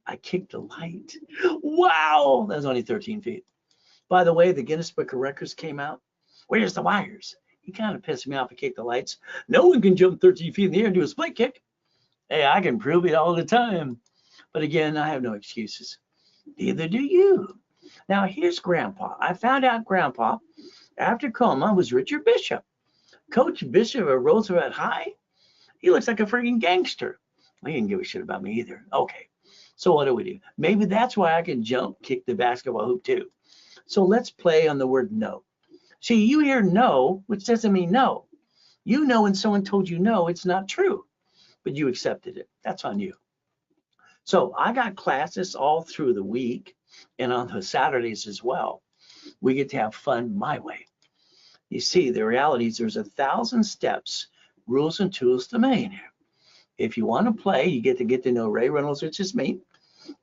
I kicked the light. Wow, that was only 13 feet. By the way, the Guinness Book of Records came out. Where's the wires? He kind of pissed me off. I kicked the lights. No one can jump 13 feet in the air and do a split kick. Hey, I can prove it all the time. But again, I have no excuses. Neither do you. Now, here's Grandpa. I found out Grandpa, after coma, was Richard Bishop. Coach Bishop of Roosevelt High. He looks like a freaking gangster. He didn't give a shit about me either. Okay, so what do? Maybe that's why I can jump, kick the basketball hoop too. So let's play on the word no. See, you hear no, which doesn't mean no. You know when someone told you no, it's not true, but you accepted it. That's on you. So I got classes all through the week and on the Saturdays as well. We get to have fun my way. You see, the reality is there's 1,000 steps, rules, and tools to millionaire. If you want to play, you get to know Ray Reynolds, which is me,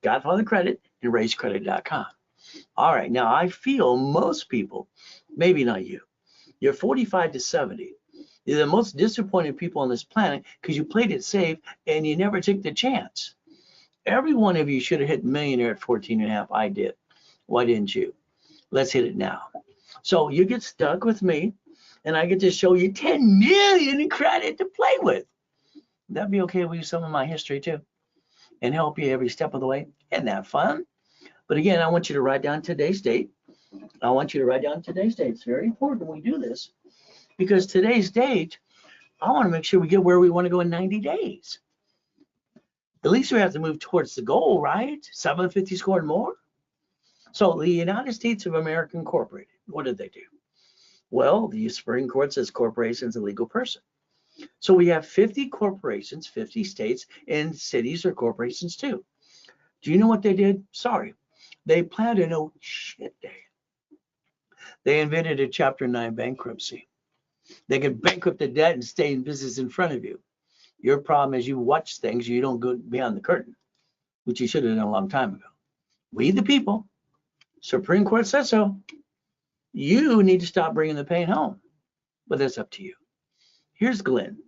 Godfather Credit, and RaisCredit.com. All right, now I feel most people, maybe not you, you're 45 to 70. You're the most disappointed people on this planet because you played it safe and you never took the chance. Every one of you should have hit millionaire at 14 and a half. I did. Why didn't you? Let's hit it now. So you get stuck with me and I get to show you 10 million in credit to play with. That'd be okay with some of my history too and help you every step of the way. Isn't that fun? But again, I want you to write down today's date. I want you to write down today's date. It's very important we do this because today's date, I want to make sure we get where we want to go in 90 days. At least we have to move towards the goal, right? 750 scored more. So the United States of America Incorporated, what did they do? Well, the Supreme Court says corporation is a legal person. So we have 50 corporations, 50 states, and cities are corporations too. Do you know what they did? Sorry. They planned a no shit day. They invented a Chapter 9 bankruptcy. They could bankrupt the debt and stay in business in front of you. Your problem is you watch things, you don't go beyond the curtain, which you should have done a long time ago. We the people, Supreme Court says so. You need to stop bringing the pain home. but that's up to you. Here's Glenn.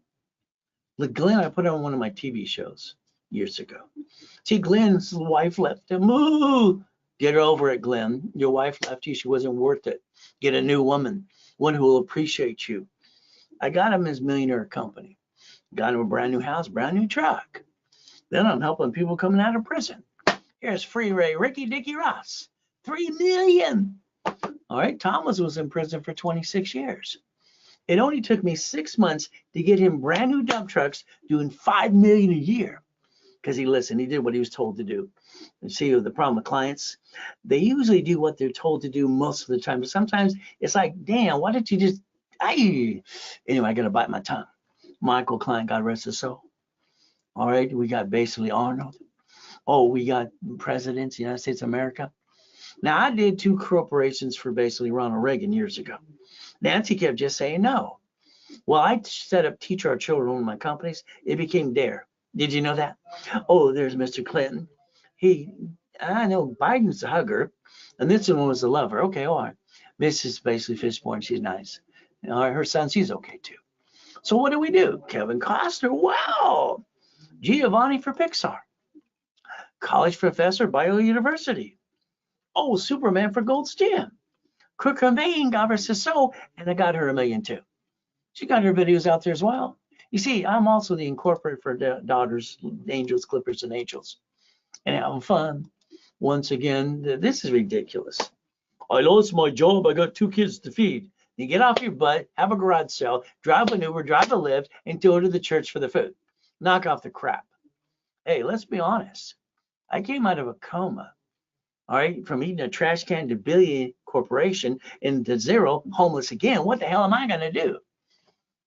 Glenn, I put on one of my TV shows years ago. See, Glenn's wife left him. Ooh, get her over it, Glenn. Your wife left you. She wasn't worth it. Get a new woman, one who will appreciate you. I got him his millionaire company. Got him a brand new house, brand new truck. Then I'm helping people coming out of prison. Here's Free Ray, Ricky Dicky Ross, 3 million. All right, Thomas was in prison for 26 years. It only took me 6 months to get him brand new dump trucks doing 5 million a year. Because he listened, he did what he was told to do. And see, the problem with clients, they usually do what they're told to do most of the time. But sometimes it's like, damn, why didn't you just, anyway, I got to bite my tongue. Michael Klein, God rest his soul. All right, we got basically Arnold. Oh, we got presidents, United States of America. Now, I did 2 corporations for basically Ronald Reagan years ago. Nancy kept just saying no. Well, I set up Teach Our Children, one of my companies. It became DARE. Did you know that? Oh, there's Mr. Clinton. I know Biden's the hugger, and this one was the lover. Okay, all right. Mrs. basically Fishborn, she's nice. All right, her son, she's okay too. So what do? Kevin Costner, wow. Giovanni for Pixar. College professor, Bio University. Oh, Superman for Gold's Gym. Kurt Cobain, God rest his soul, and I got her $1 million too. She got her videos out there as well. You see, I'm also the incorporator for Daughters, Angels, Clippers, and Angels. And having fun. Once again, this is ridiculous. I lost my job. I got 2 kids to feed. You get off your butt, have a garage sale, drive an Uber, drive a Lyft, and go to the church for the food. Knock off the crap. Hey, let's be honest. I came out of a coma. All right, from eating a trash can to billion corporation into zero, homeless again. What the hell am I going to do?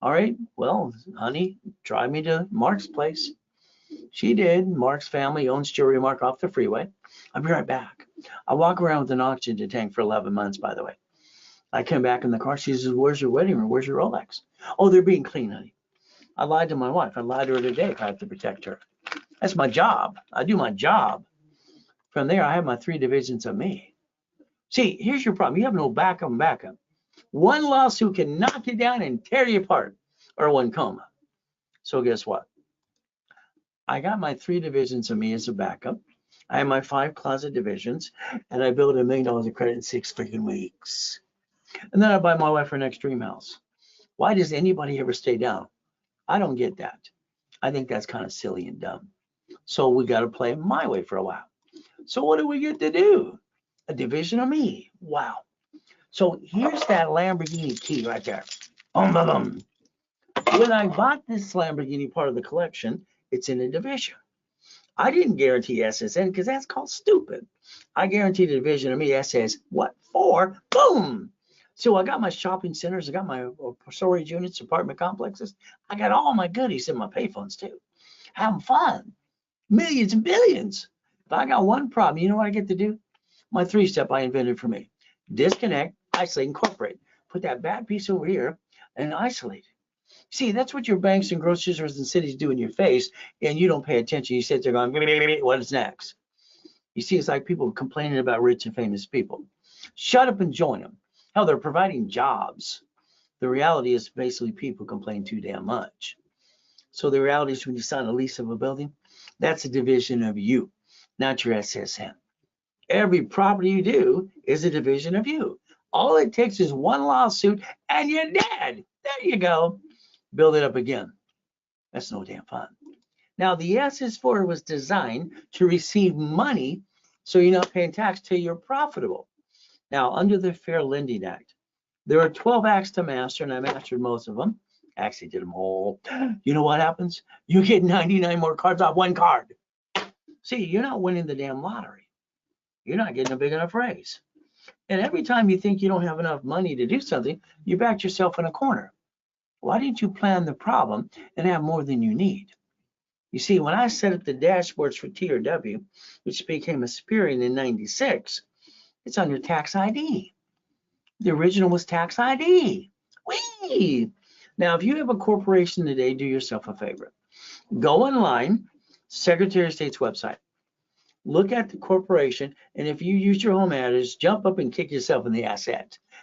All right, well, honey, drive me to Mark's place. She did. Mark's family owns Jewelry Mark off the freeway. I'll be right back. I walk around with an oxygen tank for 11 months, by the way. I come back in the car. She says, where's your wedding ring? Where's your Rolex? Oh, they're being clean, honey. I lied to my wife. I lied to her today if I have to protect her. That's my job. I do my job. From there, I have my 3 divisions of me. See, here's your problem. You have no backup. One lawsuit can knock you down and tear you apart, or one coma. So guess what? I got my 3 divisions of me as a backup. I have my 5 closet divisions, and I build $1 million of credit in 6 freaking weeks. And then I buy my wife her next dream house. Why does anybody ever stay down? I don't get that. I think that's kind of silly and dumb. So we got to play it my way for a while. So what do we get to do? A division of me. Wow. So here's that Lamborghini key right there. When I bought this Lamborghini part of the collection, it's in a division. I didn't guarantee SSN because that's called stupid. I guaranteed a division of me that says, what for? Boom. So I got my shopping centers. I got my storage units, apartment complexes. I got all my goodies in my payphones too. Having fun. Millions and billions. If I got one problem, you know what I get to do? My 3-step I invented for me. Disconnect, isolate, incorporate. Put that bad piece over here and isolate. See, that's what your banks and grocery stores and cities do in your face, and you don't pay attention. You sit there going, what is next? You see, it's like people complaining about rich and famous people. Shut up and join them. Hell, they're providing jobs. The reality is basically people complain too damn much. So the reality is when you sign a lease of a building, that's a division of you, not your SSN. Every property you do is a division of you. All it takes is one lawsuit and you're dead. There you go. Build it up again. That's no damn fun. Now, the SS4 was designed to receive money so you're not paying tax till you're profitable. Now, under the Fair Lending Act, there are 12 acts to master, and I mastered most of them. Actually did them all. You know what happens? You get 99 more cards off one card. See, you're not winning the damn lottery. You're not getting a big enough raise. And every time you think you don't have enough money to do something, you backed yourself in a corner. Why didn't you plan the problem and have more than you need? You see, when I set up the dashboards for TRW, which became Aspirian in '96, it's under tax ID. The original was tax ID. Whee! Now, if you have a corporation today, do yourself a favor. Go online, Secretary of State's website. Look at the corporation, and if you use your home address, jump up and kick yourself in the ass,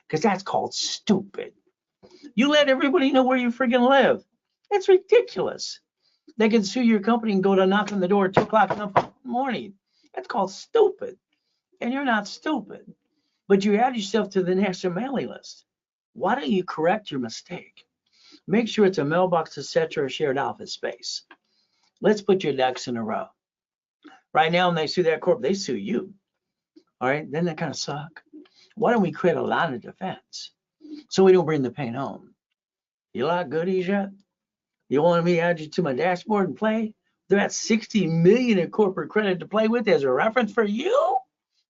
because that's called stupid. You let everybody know where you freaking live. That's ridiculous. They can sue your company and go to knock on the door at 2 o'clock in the morning. That's called stupid. And you're not stupid, but you add yourself to the national mailing list. Why don't you correct your mistake? Make sure it's a mailbox, etc., or shared office space. Let's put your ducks in a row. Right now, when they sue that corp, they sue you. All right, then that kind of suck. Why don't we create a line of defense so we don't bring the pain home? You like goodies yet? You want me to add you to my dashboard and play? They're at 60 million in corporate credit to play with as a reference for you.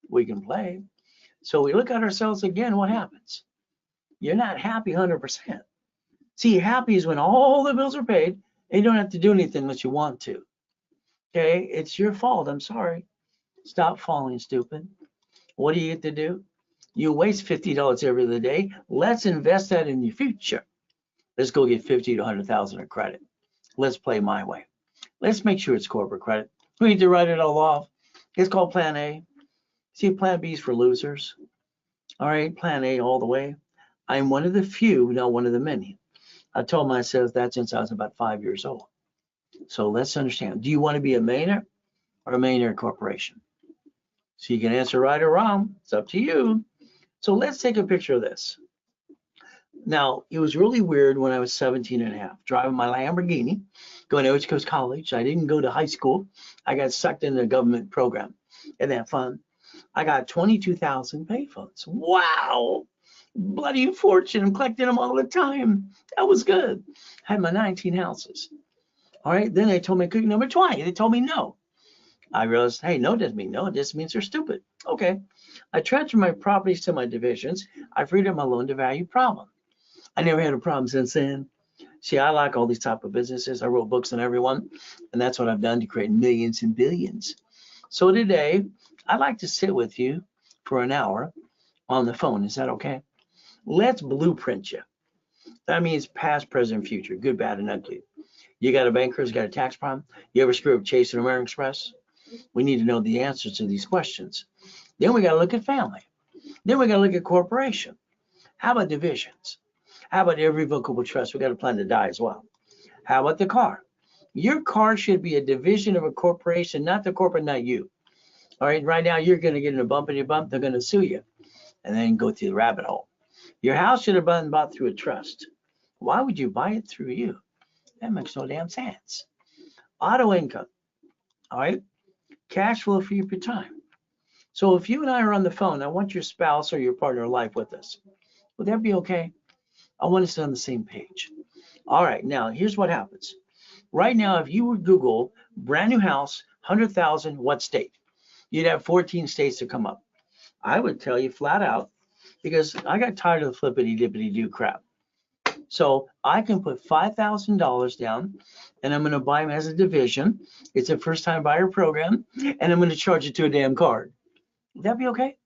We can play. So we look at ourselves again, what happens? You're not happy 100%. See, happy is when all the bills are paid and you don't have to do anything unless you want to. Okay, it's your fault, I'm sorry. Stop falling stupid. What do you get to do? You waste $50 every other day. Let's invest that in your future. Let's go get 50 to 100,000 of credit. Let's play my way. Let's make sure it's corporate credit. We need to write it all off. It's called Plan A. See, Plan B is for losers. All right, Plan A all the way. I'm one of the few, not one of the many. I told myself that since I was about 5 years old. So let's understand. Do you want to be a millionaire or a millionaire corporation? So you can answer right or wrong. It's up to you. So let's take a picture of this. Now, it was really weird when I was 17 and a half, driving my Lamborghini, going to Ocho Coast College. I didn't go to high school. I got sucked into the government program. Isn't that fun? I got 22,000 payphones. Wow. Bloody fortune. I'm collecting them all the time. That was good. I had my 19 houses. All right. Then they told me cookie number 20. They told me no. I realized, hey, no doesn't mean no. It just means they're stupid. Okay. I transferred my properties to my divisions. I freed up my loan to value problem. I never had a problem since then. See, I like all these type of businesses. I wrote books on everyone, and that's what I've done to create millions and billions. So today, I'd like to sit with you for an hour on the phone. Is that okay? Let's blueprint you. That means past, present, future, good, bad, and ugly. You got a banker who's got a tax problem? You ever screw up Chase and American Express? We need to know the answers to these questions. Then we got to look at family. Then we got to look at corporation. How about divisions? How about irrevocable trust? We got a plan to die as well. How about the car? Your car should be a division of a corporation, not the corporate, not you. All right, right now you're going to get in a bump in your bump. They're going to sue you and then go through the rabbit hole. Your house should have been bought through a trust. Why would you buy it through you? That makes no damn sense. Auto income. All right, cash flow for your time. So if you and I are on the phone, I want your spouse or your partner in life with us. Would that be okay? I want us on the same page. All right, now here's what happens. Right now, if you would Google brand new house, 100,000, what state? You'd have 14 states to come up. I would tell you flat out, because I got tired of the flippity dippity do crap. So I can put $5,000 down and I'm going to buy them as a division. It's a first time buyer program and I'm going to charge it to a damn card. Would that be okay?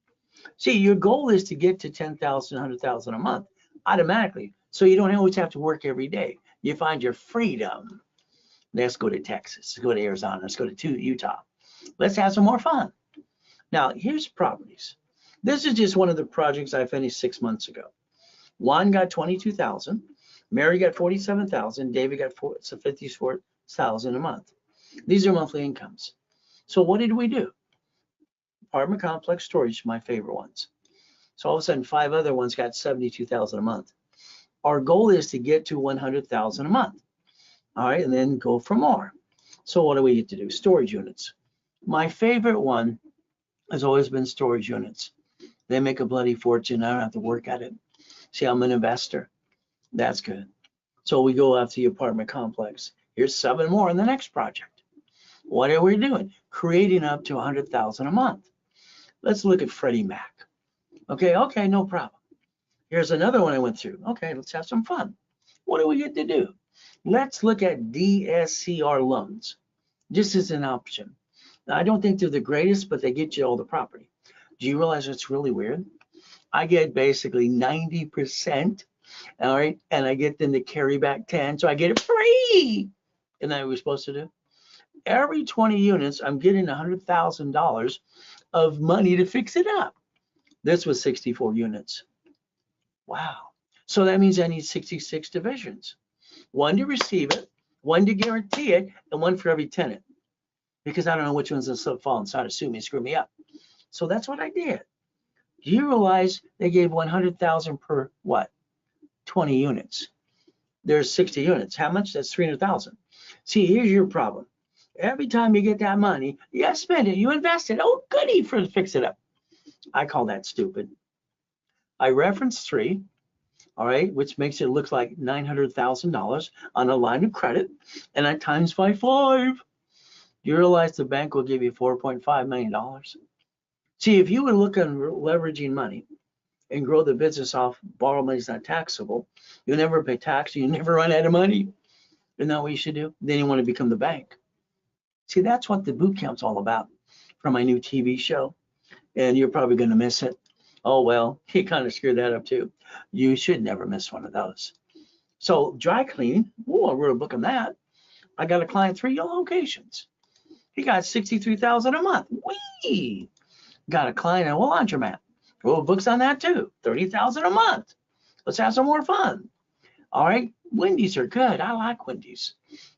See, your goal is to get to 10,000, 100,000 a month automatically. So you don't always have to work every day. You find your freedom. Let's go to Texas. Let's go to Arizona. Let's go to Utah. Let's have some more fun. Now, here's properties. This is just one of the projects I finished 6 months ago. Juan got 22,000. Mary got 47,000. David got 54,000 a month. These are monthly incomes. So what did we do? Apartment complex storage, my favorite ones. So all of a sudden, 5 other ones got 72,000 a month. Our goal is to get to 100,000 a month. All right, and then go for more. So what do we get to do? Storage units. My favorite one has always been storage units. They make a bloody fortune. I don't have to work at it. See, I'm an investor. That's good. So we go after the apartment complex. Here's 7 more in the next project. What are we doing? Creating up to 100,000 a month. Let's look at Freddie Mac. Okay, no problem. Here's another one I went through. Okay, let's have some fun. What do we get to do? Let's look at DSCR loans. Just as an option. Now, I don't think they're the greatest, but they get you all the property. Do you realize it's really weird? I get basically 90%, all right, and I get them to carry back 10, so I get it free. Isn't that what we're supposed to do? Every 20 units, I'm getting $100,000 of money to fix it up. This was 64 units. Wow. So that means I need 66 divisions. One to receive it, one to guarantee it, and one for every tenant. Because I don't know which one's going to fall inside of sue me, screw me up. So that's what I did. Do you realize they gave 100,000 per what? 20 units. There's 60 units. How much? That's 300,000. See, here's your problem. Every time you get that money, you spend it, you invest it. Oh, goody for fix it up. I call that stupid. I reference 3, all right, which makes it look like $900,000 on a line of credit, and I times by 5. You realize the bank will give you $4.5 million. See, if you would look on leveraging money and grow the business off, borrow money is not taxable, you'll never pay tax, you never run out of money. Isn't that what you should do? Then you want to become the bank. See, that's what the boot camp's all about from my new TV show. And you're probably going to miss it. Oh, well, he kind of screwed that up too. You should never miss one of those. So dry cleaning, I wrote a book on that. I got a client 3 locations. He got $63,000 a month. Whee! Got a client at a laundromat. Wrote books on that too. $30,000 a month. Let's have some more fun. All right, Wendy's are good. I like Wendy's.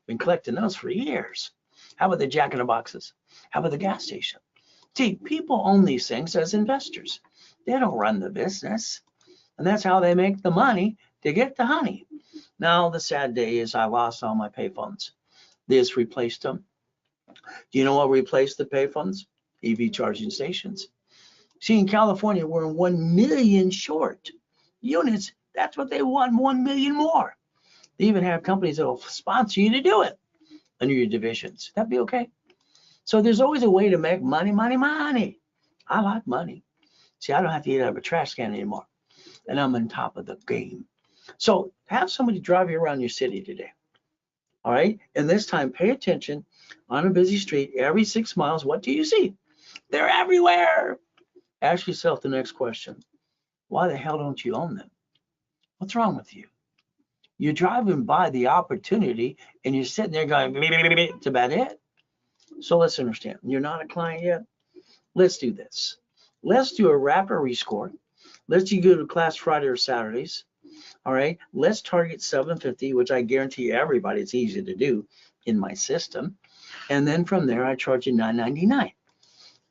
Been collecting those for years. How about the Jack in the Boxes? How about the gas station? See, people own these things as investors. They don't run the business. And that's how they make the money to get the honey. Now, the sad day is I lost all my payphones. They just replaced them. Do you know what replaced the payphones? EV charging stations. See, in California, we're 1 million short units. That's what they want, 1 million more. They even have companies that will sponsor you to do it under your divisions. That'd be okay. So there's always a way to make money, money, money. I like money. See, I don't have to eat out of a trash can anymore. And I'm on top of the game. So have somebody drive you around your city today. All right. And this time, pay attention on a busy street. Every 6 miles, what do you see? They're everywhere. Ask yourself the next question. Why the hell don't you own them? What's wrong with you? You're driving by the opportunity and you're sitting there going, it's about it. So let's understand. You're not a client yet. Let's do this. Let's do a rapid rescore. Let's do go to class Friday or Saturdays. All right. Let's target 750, which I guarantee everybody it's easy to do in my system. And then from there, I charge you $9.99.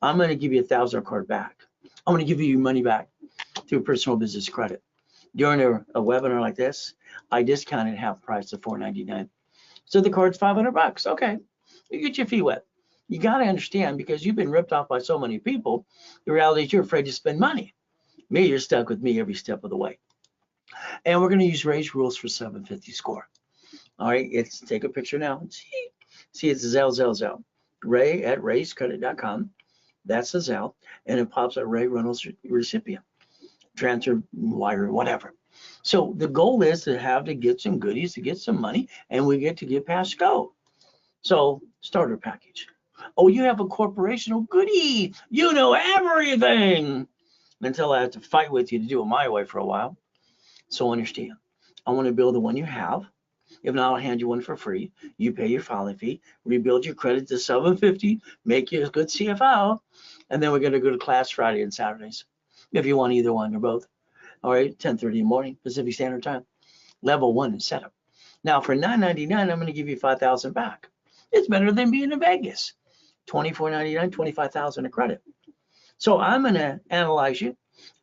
I'm going to give you $1,000 card back. I'm going to give you your money back through personal business credit. During a webinar like this, I discounted half price to $4.99. So the card's $500. Okay, you get your feet wet. You got to understand, because you've been ripped off by so many people, the reality is you're afraid to spend money. Me, you're stuck with me every step of the way. And we're going to use Ray's rules for 750 score. All right, it's take a picture now. See, it's Zelle. Ray at rayscredit.com. That's the Zelle, and it pops up Ray Reynolds recipient, transfer wire, whatever. So the goal is to get some goodies, to get some money, and we get to get past go. So starter package. Oh, you have a corporation? Oh, goody. You know everything. Until I have to fight with you to do it my way for a while. So understand, I want to build the one you have. If not, I'll hand you one for free. You pay your filing fee, rebuild your credit to 750, make you a good CFO, and then we're going to go to class Friday and Saturdays. If you want either one or both. All right, 10:30 in the morning, Pacific Standard Time. Level 1 is setup. Now for $9.99, I'm going to give you $5,000 back. It's better than being in Vegas. $24.99, $25,000 of credit. So I'm going to analyze you.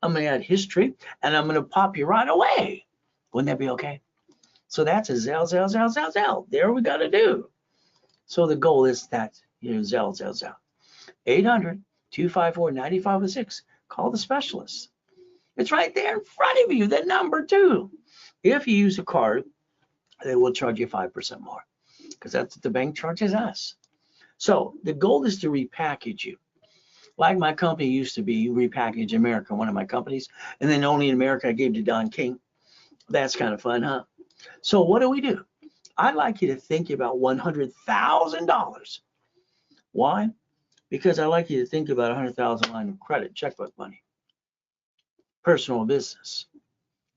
I'm going to add history, and I'm going to pop you right away. Wouldn't that be okay? So that's a Zelle. There we got to do. So the goal is that, Zelle. 800-254-9506. Call the specialist. It's right there in front of you, the number 2. If you use a card, they will charge you 5% more, because that's what the bank charges us. So the goal is to repackage you. Like my company used to be, Repackage America, one of my companies, and then only in America I gave to Don King. That's kind of fun, huh? So what do? I'd like you to think about $100,000. Why? Because I like you to think about $100,000 line of credit, checkbook money. Personal business.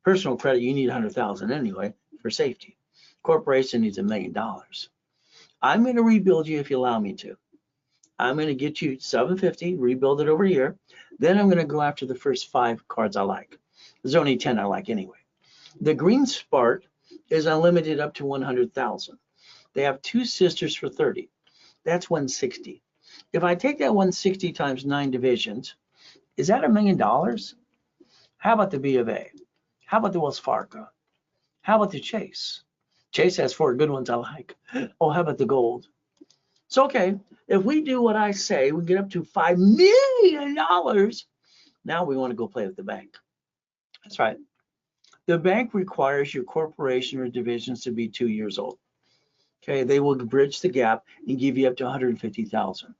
Personal credit, you need $100,000 anyway for safety. Corporation needs $1 million. I'm going to rebuild you if you allow me to. I'm going to get you 750, rebuild it over here. Then I'm going to go after the first 5 cards I like. There's only 10 I like anyway. The Green Spark is unlimited up to 100,000. They have two sisters for 30. That's 160. If I take that 160 times 9 divisions, is that $1 million? How about the B of A? How about the Wells Fargo? How about the Chase? Chase has 4 good ones I like. Oh, how about the Gold? So, okay, if we do what I say, we get up to $5 million. Now we want to go play with the bank. That's right. The bank requires your corporation or divisions to be 2 years old. Okay, they will bridge the gap and give you up to 150,000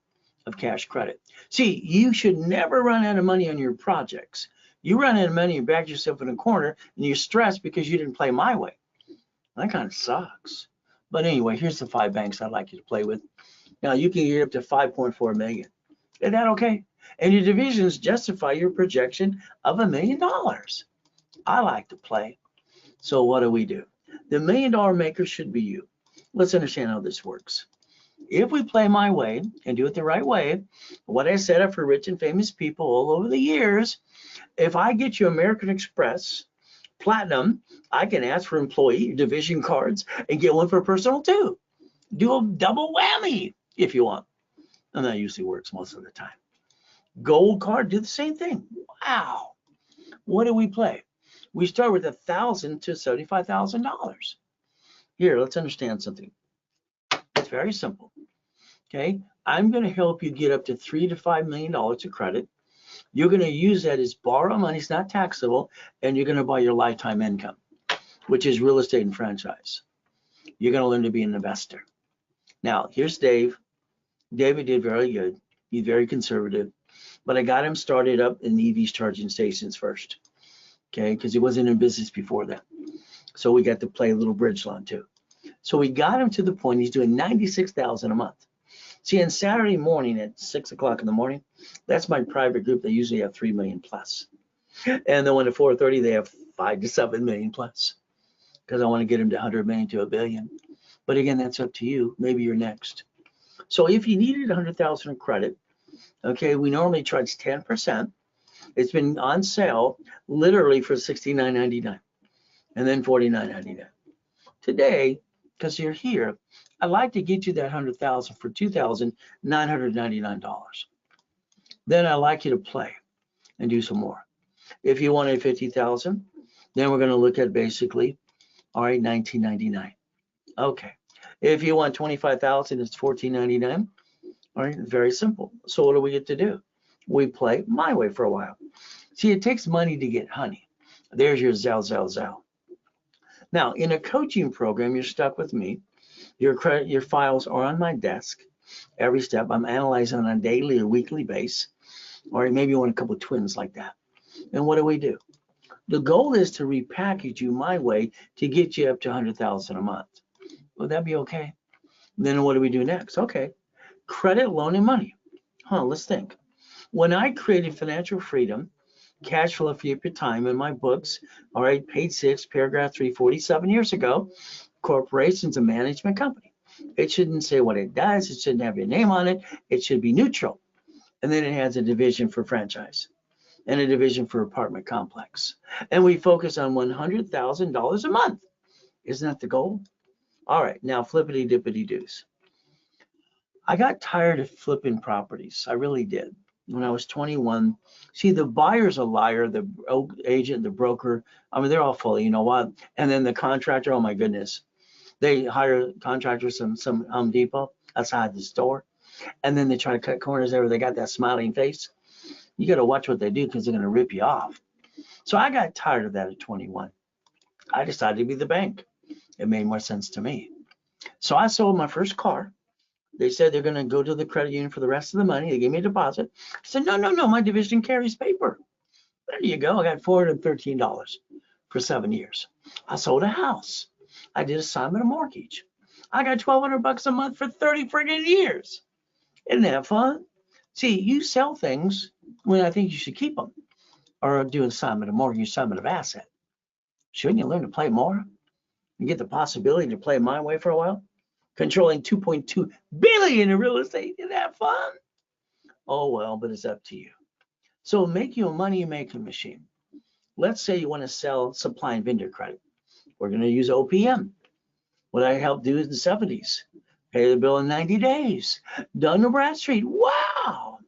of cash credit. See, you should never run out of money on your projects. You run out of money, you back yourself in a corner, and you're stressed because you didn't play my way. That kind of sucks. But anyway, here's the 5 banks I'd like you to play with. Now you can get up to 5.4 million. Is that okay? And your divisions justify your projection of $1 million. I like to play. So what do? The $1 million maker should be you. Let's understand how this works. If we play my way and do it the right way, what I set up for rich and famous people all over the years, if I get you American Express Platinum, I can ask for employee division cards and get one for personal too. Do a double whammy if you want. And that usually works most of the time. Gold card, do the same thing. Wow. What do we play? We start with $1,000 to $75,000. Here, let's understand something. It's very simple. Okay, I'm going to help you get up to $3 to $5 million of credit. You're going to use that as borrow money. It's not taxable, and you're going to buy your lifetime income, which is real estate and franchise. You're going to learn to be an investor. Now, here's Dave. David did very good. He's very conservative, but I got him started up in EVs charging stations first. Okay, because he wasn't in business before that. So we got to play a little bridge loan too. So we got him to the point he's doing $96,000 a month. See, on Saturday morning at 6 o'clock in the morning, that's my private group. They usually have 3 million plus. And then when at 4:30, they have 5 to 7 million plus, because I want to get them to 100 million to $1 billion. But again, that's up to you. Maybe you're next. So if you needed 100,000 in credit, okay, we normally charge 10%. It's been on sale literally for $69.99 and then $49.99. Today, because you're here, I'd like to get you that 100,000 for $2,999. Then I'd like you to play and do some more. If you wanted 50,000, then we're going to look at basically, all right, $19.99. Okay. If you want 25,000, it's $14.99. All right, very simple. So what do we get to do? We play my way for a while. See, it takes money to get honey. There's your Zell. Now, in a coaching program, you're stuck with me. Your files are on my desk. Every step I'm analyzing on a daily or weekly basis, or maybe you want a couple of twins like that. And what do? The goal is to repackage you my way to get you up to 100,000 a month. Would that be okay? Then what do we do next? Okay, credit, loan, and money. Let's think. When I created Financial Freedom, Cash Flow for Your Time in my books, all right, page 6, paragraph 347 years ago, corporation's a management company. It shouldn't say what it does. It shouldn't have your name on it. It should be neutral. And then it has a division for franchise and a division for apartment complex. And we focus on $100,000 a month. Isn't that the goal? All right, now flippity dippity doos. I got tired of flipping properties. I really did. When I was 21, see, the buyer's a liar, the agent, the broker, I mean, they're all full, you know what? And then the contractor, oh my goodness. They hire contractors from some Home Depot outside the store, and then they try to cut corners there where they got that smiling face. You got to watch what they do, because they're going to rip you off. So I got tired of that at 21. I decided to be the bank. It made more sense to me. So I sold my first car. They said they're going to go to the credit union for the rest of the money. They gave me a deposit. I said, no, my division carries paper. There you go. I got $413 for 7 years. I sold a house. I did assignment of mortgage. I got $1,200 a month for 30 friggin' years. Isn't that fun? See, you sell things when I think you should keep them, or do assignment of mortgage, assignment of asset. Shouldn't you learn to play more and get the possibility to play my way for a while? Controlling $2.2 billion in real estate. Isn't that fun? Oh, well, but it's up to you. So make you a money making machine. Let's say you want to sell supply and vendor credit. We're going to use OPM. What I helped do in the 70s. Pay the bill in 90 days. Dun & Bradstreet. Wow.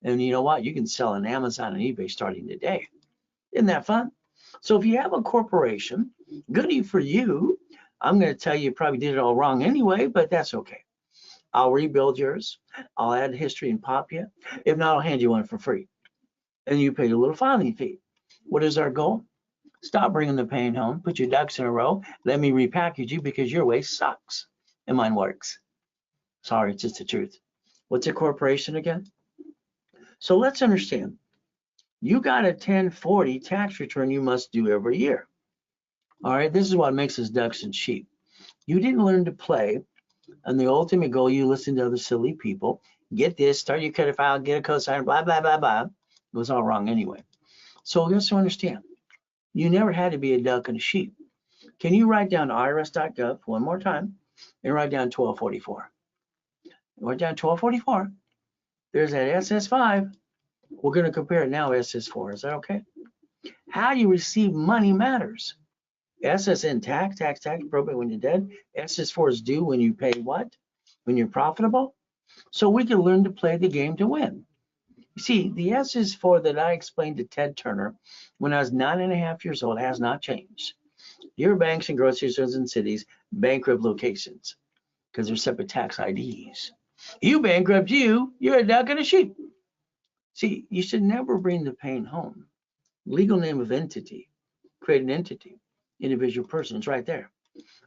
And you know what? You can sell on Amazon and eBay starting today. Isn't that fun? So if you have a corporation, goody for you. I'm going to tell you probably did it all wrong anyway, but that's okay. I'll rebuild yours. I'll add history and pop you. If not, I'll hand you one for free. And you pay a little filing fee. What is our goal? Stop bringing the pain home. Put your ducks in a row. Let me repackage you because your way sucks and mine works. Sorry, it's just the truth. What's a corporation again? So let's understand. You got a 1040 tax return you must do every year. All right, this is what makes us ducks and sheep. You didn't learn to play, and the ultimate goal, you listen to other silly people. Get this, start your credit file, get a cosigner, blah, blah, blah, blah. It was all wrong anyway. So just to understand, you never had to be a duck and a sheep. Can you write down irs.gov one more time and write down 1244? Write down 1244. There's that SS5. We're going to compare it now SS4. Is that okay? How you receive money matters. SSN tax, probate when you're dead. SS4 is due when you pay what? When you're profitable. So we can learn to play the game to win. You see, the SS4 that I explained to Ted Turner when I was 9.5 years old has not changed. Your banks and grocery stores and cities bankrupt locations because they're separate tax IDs. You bankrupt you're a duck and a sheep. See, you should never bring the pain home. Legal name of entity, create an entity, individual person, it's right there.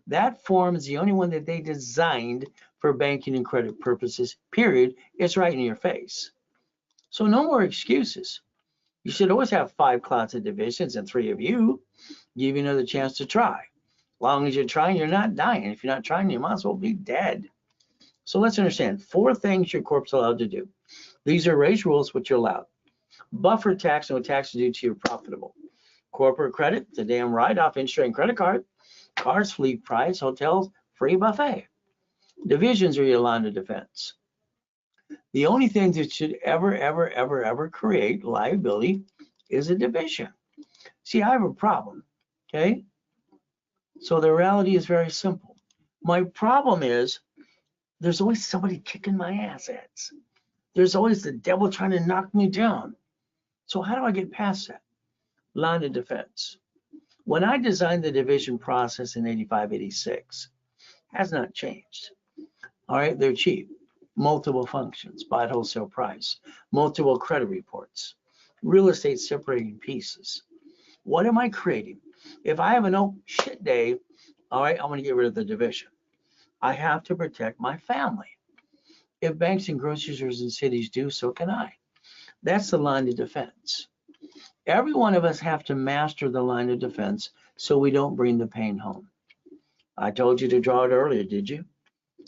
That form is the only one that they designed for banking and credit purposes, period. It's right in your face. So no more excuses. You should always have 5 clots of divisions and 3 of you. Give you another chance to try. As long as you're trying, you're not dying. If you're not trying, you might as well be dead. So let's understand 4 things your corp's allowed to do. These are raised rules, which you're allowed. Buffer tax, no tax due to your profitable. Corporate credit, the damn write-off, interest and credit card. Cars, fleet price, hotels, free buffet. Divisions are your line of defense. The only thing that should ever create liability is a division. See, I have a problem, okay? So the reality is very simple. My problem is there's always somebody kicking my assets. There's always the devil trying to knock me down. So how do I get past that? Line of defense. When I designed the division process in 85, 86, has not changed. All right, they're cheap. Multiple functions, buy at wholesale price, multiple credit reports, real estate separating pieces. What am I creating? If I have an oh shit day, all right, I'm going to get rid of the division. I have to protect my family. If banks and grocery stores and cities do, so can I. That's the line of defense. Every one of us have to master the line of defense so we don't bring the pain home. I told you to draw it earlier, did you?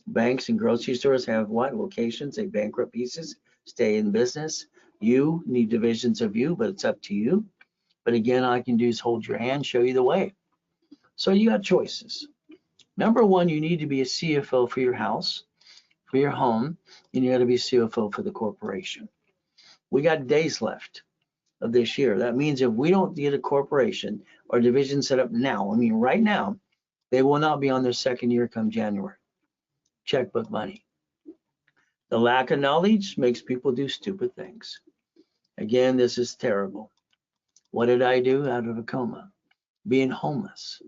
Banks and grocery stores have what? Locations, they bankrupt pieces, stay in business. You need divisions of you, but it's up to you. But again, all I can do is hold your hand, show you the way. So you got choices. Number 1, you need to be a CFO for your house, for your home, and you got to be a CFO for the corporation. We got days left of this year. That means if we don't get a corporation or division set up now, I mean right now, they will not be on their 2nd year come January. Checkbook money. The lack of knowledge makes people do stupid things. Again, this is terrible. What did I do out of a coma? Being homeless.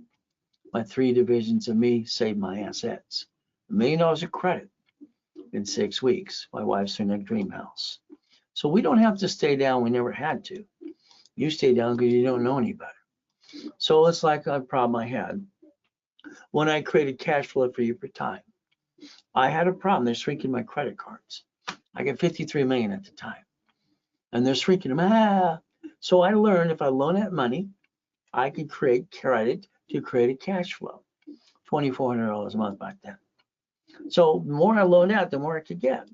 My 3 divisions of me saved my assets. $1 million of credit in 6 weeks. My wife's in a dream house. So we don't have to stay down. We never had to. You stay down because you don't know any better. So it's like a problem I had when I created cash flow for you per time. I had a problem. They're shrinking my credit cards. I got 53 million at the time, and they're shrinking them. So I learned if I loan that money, I could create credit to create a cash flow. $2,400 a month back then. So the more I loaned out, the more I could get.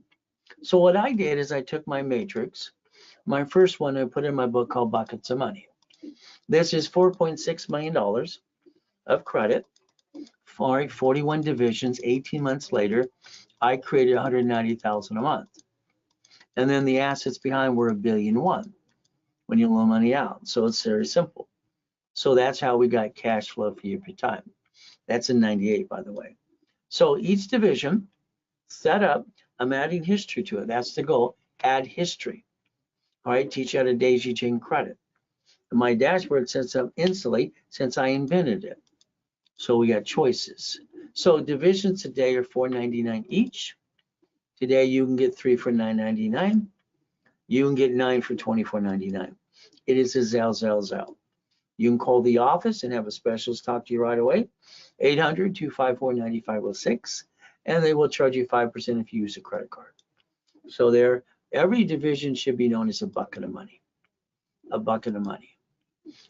So what I did is I took my matrix, my first one I put in my book called Buckets of Money. This is $4.6 million of credit. 41 divisions. 18 months later, I created 190,000 a month. And then the assets behind were $1.1 billion when you loan money out. So it's very simple. So that's how we got cash flow for your time. That's in 98, by the way. So each division set up, I'm adding history to it. That's the goal. Add history. All right, teach you how to daisy chain credit. And my dashboard sets up instantly since I invented it. So we got choices. So divisions today are $4.99 each. Today you can get 3 for $9.99. You can get 9 for $24.99. It is a Zelle. You can call the office and have a specialist talk to you right away. 800-254-9506, and they will charge you 5% if you use a credit card. So there, every division should be known as a bucket of money. A bucket of money.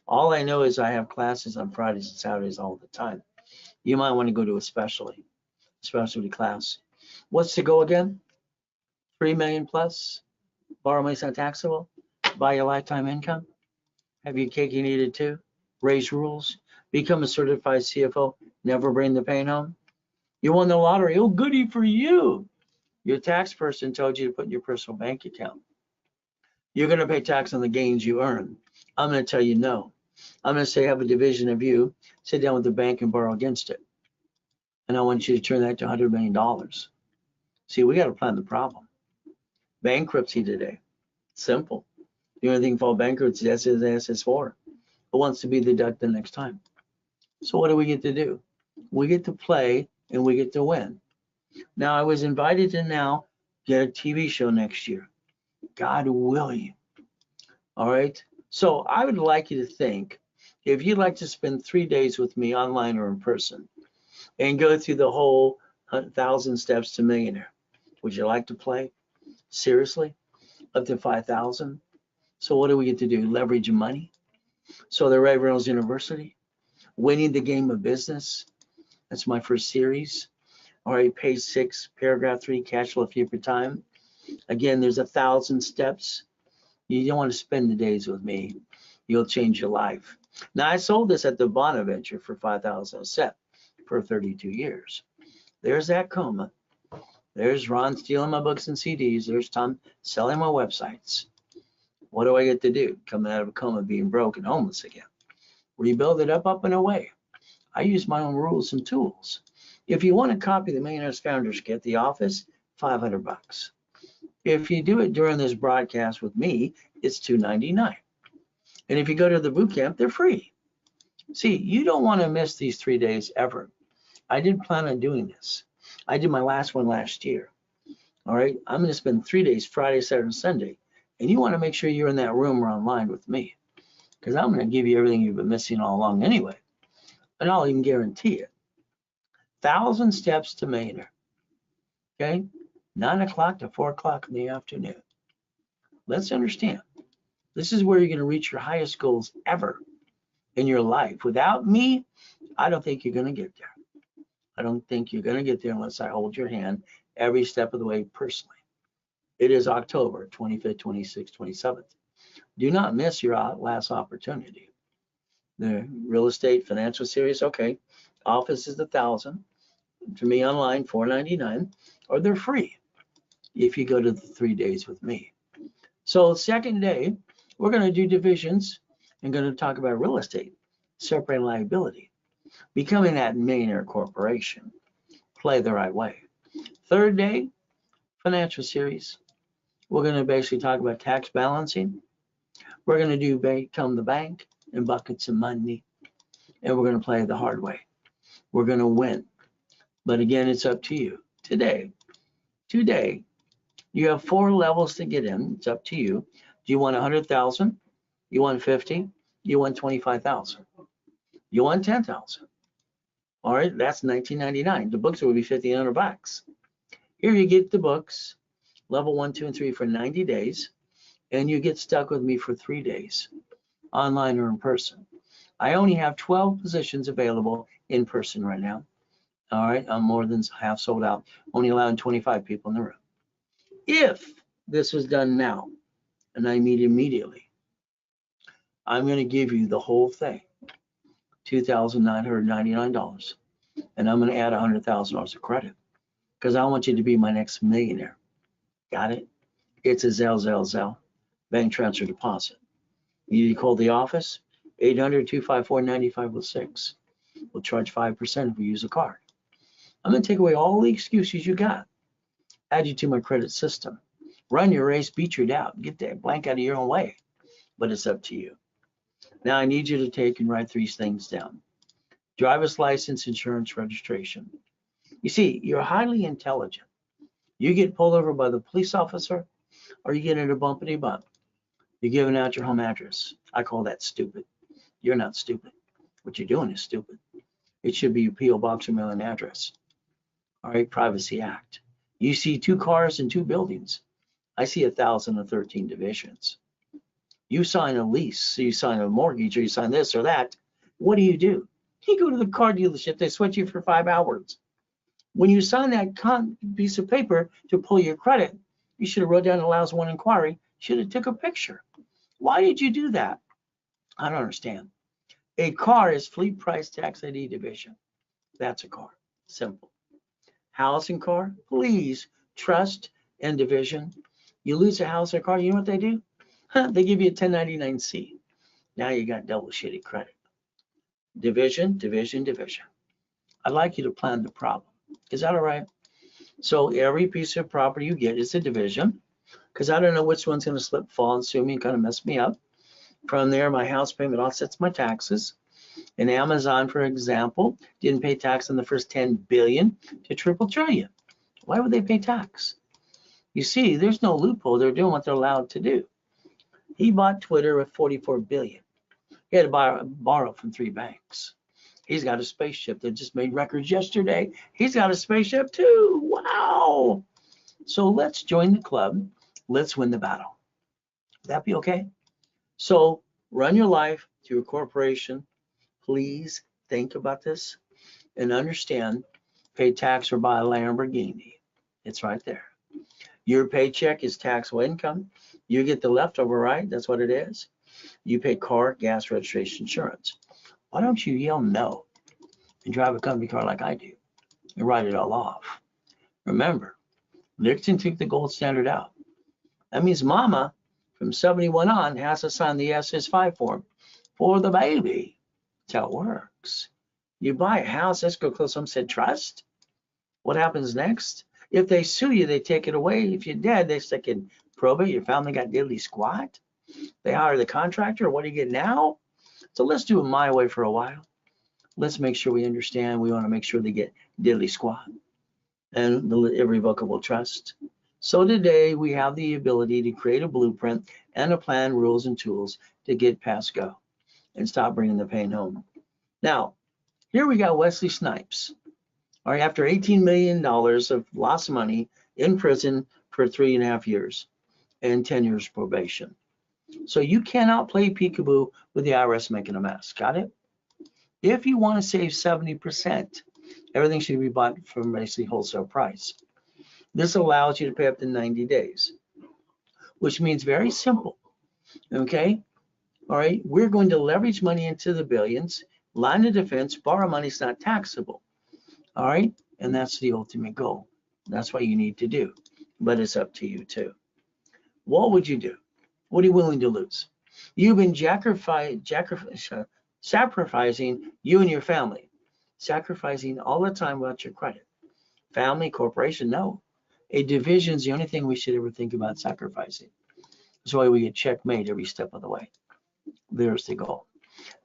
All I know is I have classes on Fridays and Saturdays all the time. You might want to go to a specialty class. What's the goal again? 3 million plus, borrow money's not taxable, buy your lifetime income, have your cake and eat it too, raise rules, become a certified CFO, never bring the pain home. You won the lottery, oh goody for you. Your tax person told you to put in your personal bank account. You're gonna pay tax on the gains you earn. I'm gonna tell you no. I'm gonna say have a division of you, sit down with the bank and borrow against it. And I want you to turn that to $100 million. See, we gotta plan the problem. Bankruptcy today, simple. The only thing for bankruptcy, that's his SS4. Who wants to be the duck the next time? So what do we get to do? We get to play and we get to win. Now I was invited to now get a TV show next year. God willing. All right. So I would like you to think, if you'd like to spend 3 days with me online or in person and go through the whole 1,000 steps to millionaire, would you like to play? Seriously? Up to 5,000? So what do we get to do? Leverage money. So the Ray Reynolds University, winning the game of business. That's my first series. All right, page 6, paragraph 3, cash flow fee per time. Again, there's 1,000 steps. You don't want to spend the days with me. You'll change your life. Now, I sold this at the Bonaventure for $5,000 a set for 32 years. There's that coma. There's Ron stealing my books and CDs. There's Tom selling my websites. What do I get to do? Coming out of a coma, being broke and homeless again. Rebuild it up and away. I use my own rules and tools. If you want to copy the Millionaires Founders Kit, the office, $500. If you do it during this broadcast with me, it's $299. And if you go to the boot camp, they're free. See, you don't want to miss these 3 days ever. I didn't plan on doing this. I did my last one last year. All right, I'm going to spend 3 days, Friday, Saturday, and Sunday. And you want to make sure you're in that room or online with me, because I'm going to give you everything you've been missing all along anyway. And I'll even guarantee it. 1,000 steps to millionaire. Okay, 9 o'clock to 4 o'clock in the afternoon. Let's understand, this is where you're going to reach your highest goals ever in your life. Without me, I don't think you're going to get there. I don't think you're going to get there unless I hold your hand every step of the way personally. It is October 25th, 26th, 27th. Do not miss your last opportunity. The real estate financial series, okay. Office is 1,000. To me online, $499, or they're free if you go to the 3 days with me. So second day, we're going to do divisions and going to talk about real estate, separating liability, becoming that millionaire corporation, play the right way. Third day, financial series. We're going to basically talk about tax balancing. We're going to do become the bank and buckets of money, and we're going to play the hard way. We're going to win. But again, it's up to you. Today, you have 4 levels to get in. It's up to you. Do you want 100,000? You want 50? You want 25,000? You want 10,000? All right, that's $19.99. The books will be $1,500. Here you get the books, level 1, 2, and 3 for 90 days, and you get stuck with me for 3 days, online or in person. I only have 12 positions available in person right now. All right, I'm more than half sold out, only allowing 25 people in the room. If this was done now, and I meet immediately, I'm going to give you the whole thing, $2,999, and I'm going to add $100,000 of credit, because I want you to be my next millionaire. Got it? It's a Zelle, bank transfer deposit. You need to call the office, 800-254-9506. We'll charge 5% if we use a card. I'm going to take away all the excuses you got, add you to my credit system, run your race, beat your doubt, get that blank out of your own way. But it's up to you. Now I need you to take and write these things down. Driver's license, insurance, registration. You see, you're highly intelligent. You get pulled over by the police officer, or you get in a bumpity bump. You're giving out your home address. I call that stupid. You're not stupid. What you're doing is stupid. It should be your P.O. Box or mailing address. All right, Privacy Act. You see 2 cars and 2 buildings. I see 1,013 divisions. You sign a lease, you sign a mortgage, or you sign this or that. What do? You go to the car dealership, they sweat you for 5 hours. When you sign that piece of paper to pull your credit, you should have wrote down allows 1 inquiry, should have took a picture. Why did you do that? I don't understand. A car is fleet price tax ID division. That's a car. Simple. House and car, please, trust and division. You lose a house or car, you know what they do? They give you a 1099-C. Now you got double shitty credit. Division, division, division. I'd like you to plan the problem. Is that all right? So every piece of property you get is a division, because I don't know which one's going to slip, fall, and sue me and kind of mess me up. From there, my house payment offsets my taxes. And Amazon, for example, didn't pay tax on the first 10 billion to triple trillion. Why would they pay tax? You see, there's no loophole. They're doing what they're allowed to do. He bought Twitter with 44 billion. He had to borrow from 3 banks. He's got a spaceship that just made records yesterday. He's got a spaceship too. Wow. So let's join the club. Let's win the battle. Would that be okay? So run your life through a corporation. Please think about this and understand, pay tax or buy a Lamborghini. It's right there. Your paycheck is taxable income. You get the leftover, right? That's what it is. You pay car, gas, registration, insurance. Why don't you yell no and drive a company car like I do and write it all off? Remember, Nixon took the gold standard out. That means mama from 71 on has to sign the SS5 form for the baby. That's how it works. You buy a house, let's go close some said trust. What happens next? If they sue you, they take it away. If you're dead, they stick in probate. Your family got diddly squat. They hire the contractor. What do you get now? So let's do it my way for a while. Let's make sure we understand. We want to make sure they get diddly squat and the irrevocable trust. So today we have the ability to create a blueprint and a plan, rules, and tools to get past go and stop bringing the pain home. Now, here we got Wesley Snipes. All right, after $18 million of lost money in prison for 3.5 years and 10 years probation. So you cannot play peekaboo with the IRS making a mess. Got it? If you want to save 70%, everything should be bought from basically wholesale price. This allows you to pay up to 90 days, which means very simple. Okay? All right, we're going to leverage money into the billions, line of defense, borrow money is not taxable. All right, and that's the ultimate goal. That's what you need to do, but it's up to you too. What would you do? What are you willing to lose? You've been sacrificing you and your family, sacrificing all the time about your credit. Family, corporation, no. A division is the only thing we should ever think about sacrificing. That's why we get checkmate every step of the way. There's the goal.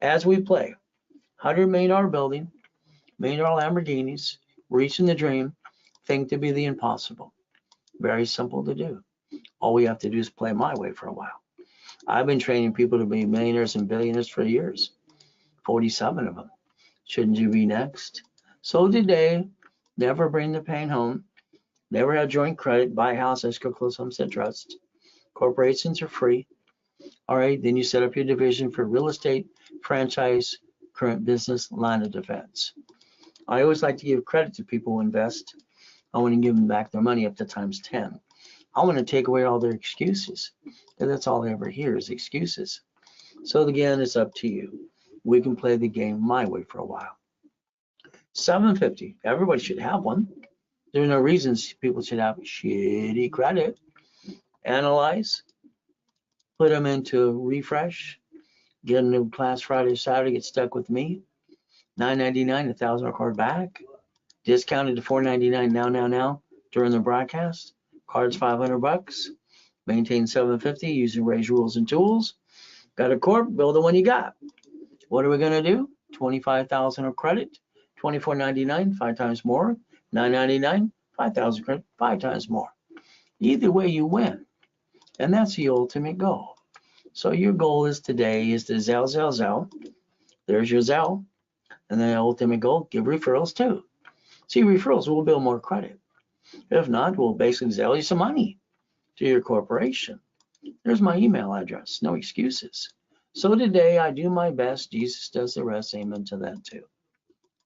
As we play, $100 million building, $1 million Lamborghinis, reaching the dream, think to be the impossible. Very simple to do. All we have to do is play my way for a while. I've been training people to be millionaires and billionaires for years, 47 of them. Shouldn't you be next? So today, never bring the pain home. Never have joint credit, buy a house, escrow, close homestead trust. Corporations are free. All right, then you set up your division for real estate, franchise, current business, line of defense. I always like to give credit to people who invest. I want to give them back their money up to times 10. I want to take away all their excuses. And that's all I ever hear is excuses. So again, it's up to you. We can play the game my way for a while. 750, everybody should have one. There are no reasons people should have shitty credit. Analyze, put them into refresh, Get a new class Friday, Saturday, get stuck with me. $9.99, $1,000 card back. Discounted to $4.99 now during the broadcast. Card's $500. Maintain $750 using Ray's rules and tools. Got a corp, build the one you got. What are we gonna do? $25,000 of credit, $24.99, 5 times more. $9.99, 5,000 credit, 5 times more. Either way you win. And that's the ultimate goal. So your goal is today is to Zelle. There's your Zelle. And then the ultimate goal, give referrals too. See, referrals will build more credit. If not, we'll basically Zelle you some money to your corporation. There's my email address, no excuses. So today I do my best, Jesus does the rest, amen to that too.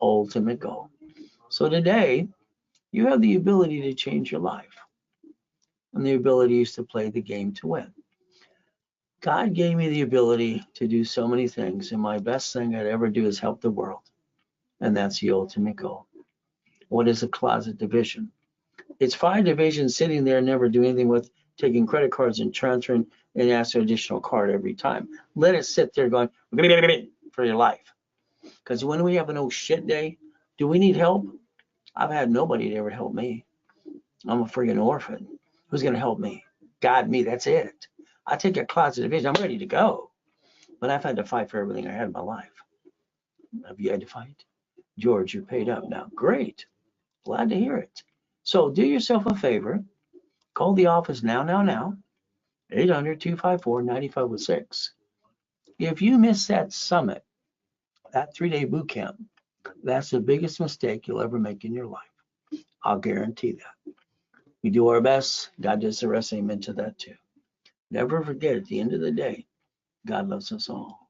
Ultimate goal. So today you have the ability to change your life. And the ability is to play the game to win. God gave me the ability to do so many things, and my best thing I'd ever do is help the world. And that's the ultimate goal. What is a closet division? It's 5 divisions sitting there, never do anything with, taking credit cards and transferring and asking an additional card every time. Let it sit there going for your life. Because when we have an oh shit day, do we need help? I've had nobody to ever help me. I'm a friggin' orphan. Who's going to help me? God, me, that's it. I take a closet division, I'm ready to go. But I've had to fight for everything I had in my life. Have you had to fight? George, you're paid up now. Great. Glad to hear it. So do yourself a favor. Call the office now. 800-254-9506. If you miss that summit, that 3-day boot camp, that's the biggest mistake you'll ever make in your life. I'll guarantee that. We do our best. God does the rest. Amen to that too. Never forget, at the end of the day, God loves us all.